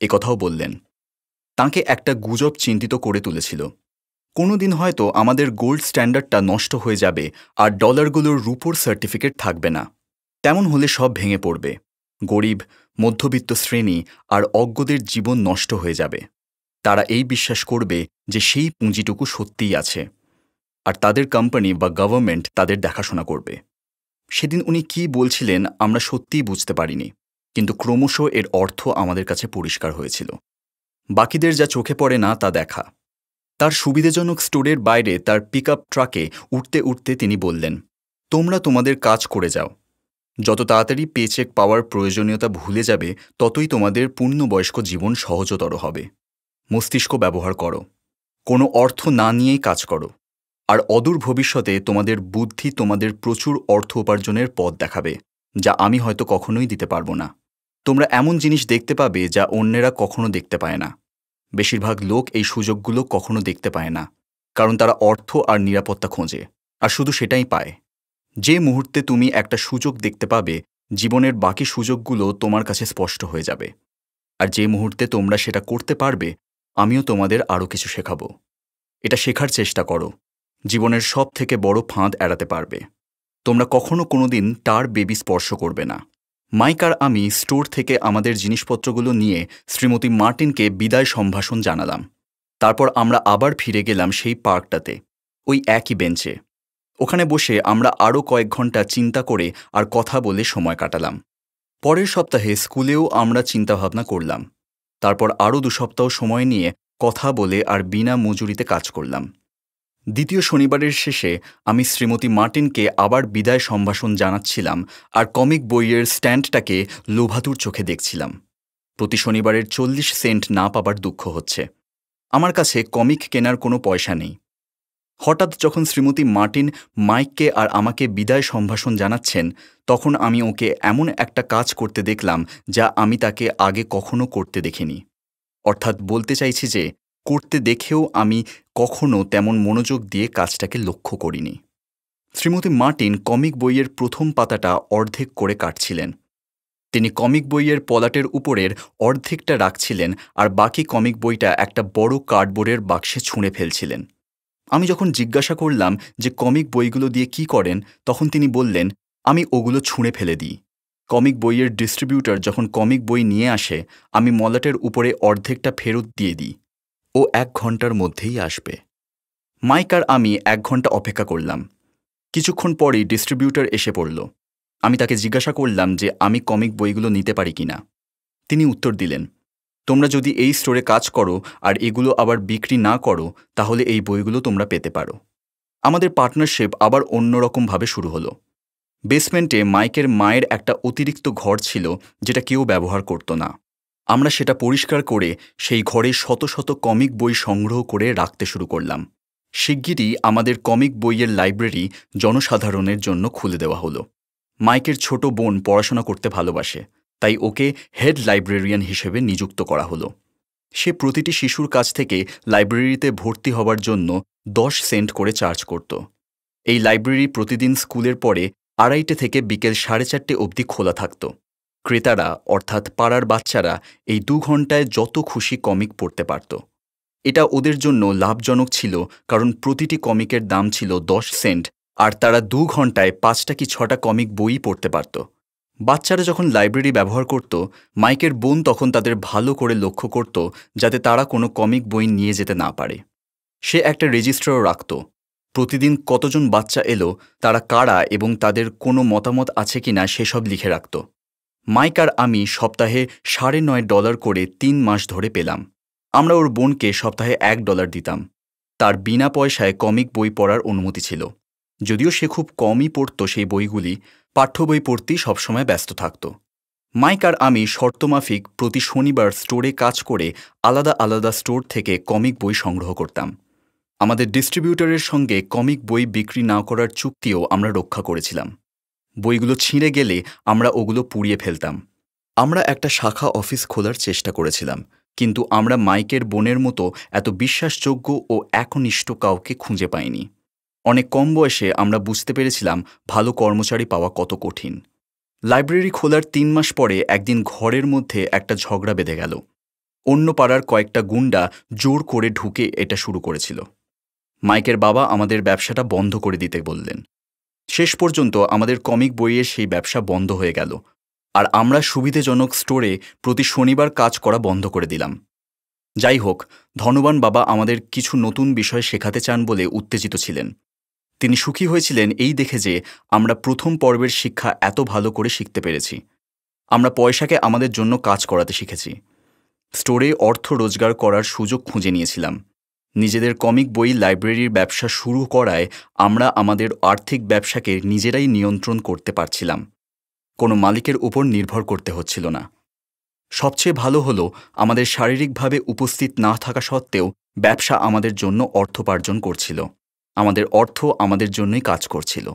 কথাও বললেন। তাঁকে একটা গুজব চিন্তিত করে তুলেছিল। কোনো দিন হয়তো আমাদের গোল্ড স্ট্যান্ডার্ডটা নষ্ট হয়ে যাবে আর ডলারগুলোর রুপোর সার্টিফিকেট থাকবে না। তেমন হলে সব ভেঙে পড়বে। গরিব, মধ্যবিত্ত শ্রেণী আর অজ্ঞদের জীবন নষ্ট হয়ে যাবে। তারা এই বিশ্বাস করবে যে সেই পুঁজিটুকু সত্যিই আছে, আর তাদের কোম্পানি বা গভর্নমেন্ট তাদের দেখাশোনা করবে। সেদিন উনি কী বলছিলেন আমরা সত্যিই বুঝতে পারিনি, কিন্তু ক্রমশ এর অর্থ আমাদের কাছে পরিষ্কার হয়েছিল। বাকিদের যা চোখে পড়ে না তা দেখা। তার সুবিধাজনক স্টোরের বাইরে তার পিকআপ ট্রাকে উঠতে উঠতে তিনি বললেন, তোমরা তোমাদের কাজ করে যাও। যত তাড়াতাড়ি পেচেক পাওয়ার প্রয়োজনীয়তা ভুলে যাবে, ততই তোমাদের পূর্ণবয়স্ক জীবন সহজতর হবে। মস্তিষ্ক ব্যবহার করো, কোনো অর্থ না নিয়েই কাজ করো, আর অদূর ভবিষ্যতে তোমাদের বুদ্ধি তোমাদের প্রচুর অর্থ উপার্জনের পথ দেখাবে, যা আমি হয়তো কখনোই দিতে পারবো না। তোমরা এমন জিনিস দেখতে পাবে যা অন্যেরা কখনো দেখতে পায় না। বেশিরভাগ লোক এই সুযোগগুলো কখনো দেখতে পায় না, কারণ তারা অর্থ আর নিরাপত্তা খোঁজে, আর শুধু সেটাই পায়। যে মুহূর্তে তুমি একটা সুযোগ দেখতে পাবে, জীবনের বাকি সুযোগগুলো তোমার কাছে স্পষ্ট হয়ে যাবে। আর যে মুহূর্তে তোমরা সেটা করতে পারবে, আমিও তোমাদের আরও কিছু শেখাবো। এটা শেখার চেষ্টা করো, জীবনের সব থেকে বড় ফাঁদ এড়াতে পারবে। তোমরা কখনো কোনোদিন টার বেবি স্পর্শ করবে না। মাইক আর আমি স্টোর থেকে আমাদের জিনিসপত্রগুলো নিয়ে শ্রীমতী মার্টিনকে বিদায় সম্ভাষণ জানালাম। তারপর আমরা আবার ফিরে গেলাম সেই পার্কটাতে, ওই একই বেঞ্চে। ওখানে বসে আমরা আরও কয়েক ঘন্টা চিন্তা করে আর কথা বলে সময় কাটালাম। পরের সপ্তাহে স্কুলেও আমরা চিন্তাভাবনা করলাম। তারপর আরও 2 সপ্তাহ সময় নিয়ে কথা বলে আর বিনা মজুরিতে কাজ করলাম। দ্বিতীয় শনিবারের শেষে আমি শ্রীমতী মার্টিনকে আবার বিদায় সম্ভাষণ জানাচ্ছিলাম আর কমিক বইয়ের স্ট্যান্ডটাকে লোভাতুর চোখে দেখছিলাম। প্রতি শনিবারের 40 সেন্ট না পাবার দুঃখ হচ্ছে। আমার কাছে কমিক কেনার কোনো পয়সা নেই। হঠাৎ যখন শ্রীমতী মার্টিন মাইককে আর আমাকে বিদায় সম্ভাষণ জানাচ্ছেন, তখন আমি ওকে এমন একটা কাজ করতে দেখলাম যা আমি তাকে আগে কখনো করতে দেখিনি। অর্থাৎ বলতে চাইছি যে করতে দেখেও আমি কখনো তেমন মনোযোগ দিয়ে কাজটাকে লক্ষ্য করিনি। শ্রীমতী মার্টিন কমিক বইয়ের প্রথম পাতাটা অর্ধেক করে কাটছিলেন। তিনি কমিক বইয়ের পলাটের উপরের অর্ধেকটা রাখছিলেন আর বাকি কমিক বইটা একটা বড় কার্ডবোর্ডের বাক্সে ছুঁড়ে ফেলছিলেন। আমি যখন জিজ্ঞাসা করলাম যে কমিক বইগুলো দিয়ে কি করেন, তখন তিনি বললেন, আমি ওগুলো ছুঁড়ে ফেলে দিই। কমিক বইয়ের ডিস্ট্রিবিউটর যখন কমিক বই নিয়ে আসে, আমি মলাটের উপরে অর্ধেকটা ফেরত দিয়ে দিই। ও 1 ঘন্টার মধ্যেই আসবে। মাইক আর আমি 1 ঘন্টা অপেক্ষা করলাম। কিছুক্ষণ পরেই ডিস্ট্রিবিউটর এসে পড়ল। আমি তাকে জিজ্ঞাসা করলাম যে আমি কমিক বইগুলো নিতে পারি কিনা। তিনি উত্তর দিলেন, তোমরা যদি এই স্টোরে কাজ করো আর এগুলো আবার বিক্রি না করো, তাহলে এই বইগুলো তোমরা পেতে পারো। আমাদের পার্টনারশিপ আবার অন্যরকমভাবে শুরু হলো। বেসমেন্টে মাইকের মায়ের একটা অতিরিক্ত ঘর ছিল, যেটা কেউ ব্যবহার করত না। আমরা সেটা পরিষ্কার করে সেই ঘরে শত শত কমিক বই সংগ্রহ করে রাখতে শুরু করলাম। শিগগিরই আমাদের কমিক বইয়ের লাইব্রেরি জনসাধারণের জন্য খুলে দেওয়া হলো। মাইকের ছোট বোন পড়াশোনা করতে ভালোবাসে, তাই ওকে হেড লাইব্রেরিয়ান হিসেবে নিযুক্ত করা হলো। সে প্রতিটি শিশুর কাছ থেকে লাইব্রেরিতে ভর্তি হবার জন্য 10 সেন্ট করে চার্জ করত। এই লাইব্রেরি প্রতিদিন স্কুলের পরে 2:30 থেকে বিকেল 4:30 অবধি খোলা থাকত। ক্রেতারা অর্থাৎ পাড়ার বাচ্চারা এই 2 ঘন্টায় যত খুশি কমিক পড়তে পারত। এটা ওদের জন্য লাভজনক ছিল, কারণ প্রতিটি কমিকের দাম ছিল 10 সেন্ট আর তারা 2 ঘন্টায় 5টা কি 6টা কমিক বই পড়তে পারত। বাচ্চারা যখন লাইব্রেরি ব্যবহার করত, মাইকের বোন তখন তাদের ভালো করে লক্ষ্য করত যাতে তারা কোনো কমিক বই নিয়ে যেতে না পারে। সে একটা রেজিস্টারও রাখত। প্রতিদিন কতজন বাচ্চা এলো, তারা কারা এবং তাদের কোনো মতামত আছে কিনা সেসব লিখে রাখত। মাইক আর আমি সপ্তাহে $9.5 করে 3 মাস ধরে পেলাম। আমরা ওর বোনকে সপ্তাহে $1 দিতাম। তার বিনা পয়সায় কমিক বই পড়ার অনুমতি ছিল। যদিও সে খুব কমই পড়ত সেই বইগুলি, পাঠ্য বই পড়তেই সবসময় ব্যস্ত থাকত। মাইক আর আমি শর্তমাফিক প্রতি শনিবার স্টোরে কাজ করে আলাদা আলাদা স্টোর থেকে কমিক বই সংগ্রহ করতাম। আমাদের ডিস্ট্রিবিউটরের সঙ্গে কমিক বই বিক্রি না করার চুক্তিও আমরা রক্ষা করেছিলাম। বইগুলো ছিঁড়ে গেলে আমরা ওগুলো পুড়িয়ে ফেলতাম। আমরা একটা শাখা অফিস খোলার চেষ্টা করেছিলাম, কিন্তু আমরা মাইকের বোনের মতো এত বিশ্বাসযোগ্য ও একনিষ্ঠ কাউকে খুঁজে পাইনি। অনেক কম বয়সে আমরা বুঝতে পেরেছিলাম ভালো কর্মচারী পাওয়া কত কঠিন। লাইব্রেরি খোলার 3 মাস পরে একদিন ঘরের মধ্যে একটা ঝগড়া বেঁধে গেল। অন্য পাড়ার কয়েকটা গুন্ডা জোর করে ঢুকে এটা শুরু করেছিল। মাইকের বাবা আমাদের ব্যবসাটা বন্ধ করে দিতে বললেন। শেষ পর্যন্ত আমাদের কমিক বইয়ের সেই ব্যবসা বন্ধ হয়ে গেল, আর আমরা সুবিধাজনক স্টোরে প্রতি শনিবার কাজ করা বন্ধ করে দিলাম। যাই হোক, ধনবান বাবা আমাদের কিছু নতুন বিষয় শেখাতে চান বলে উত্তেজিত ছিলেন। তিনি সুখী হয়েছিলেন এই দেখে যে আমরা প্রথম পর্বের শিক্ষা এত ভালো করে শিখতে পেরেছি। আমরা পয়সাকে আমাদের জন্য কাজ করাতে শিখেছি। স্টোরে অর্থ রোজগার করার সুযোগ খুঁজে নিয়েছিলাম। নিজেদের কমিক বই লাইব্রেরির ব্যবসা শুরু করায় আমরা আমাদের আর্থিক ব্যবসাকে নিজেরাই নিয়ন্ত্রণ করতে পারছিলাম। কোনো মালিকের উপর নির্ভর করতে হচ্ছিল না। সবচেয়ে ভালো হলো, আমাদের শারীরিকভাবে উপস্থিত না থাকা সত্ত্বেও ব্যবসা আমাদের জন্য অর্থোপার্জন করছিল। আমাদের অর্থ আমাদের জন্যই কাজ করছিল।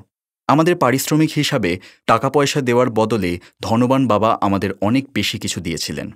আমাদের পারিশ্রমিক হিসাবে টাকা পয়সা দেওয়ার বদলে ধনবান বাবা আমাদের অনেক বেশি কিছু দিয়েছিলেন।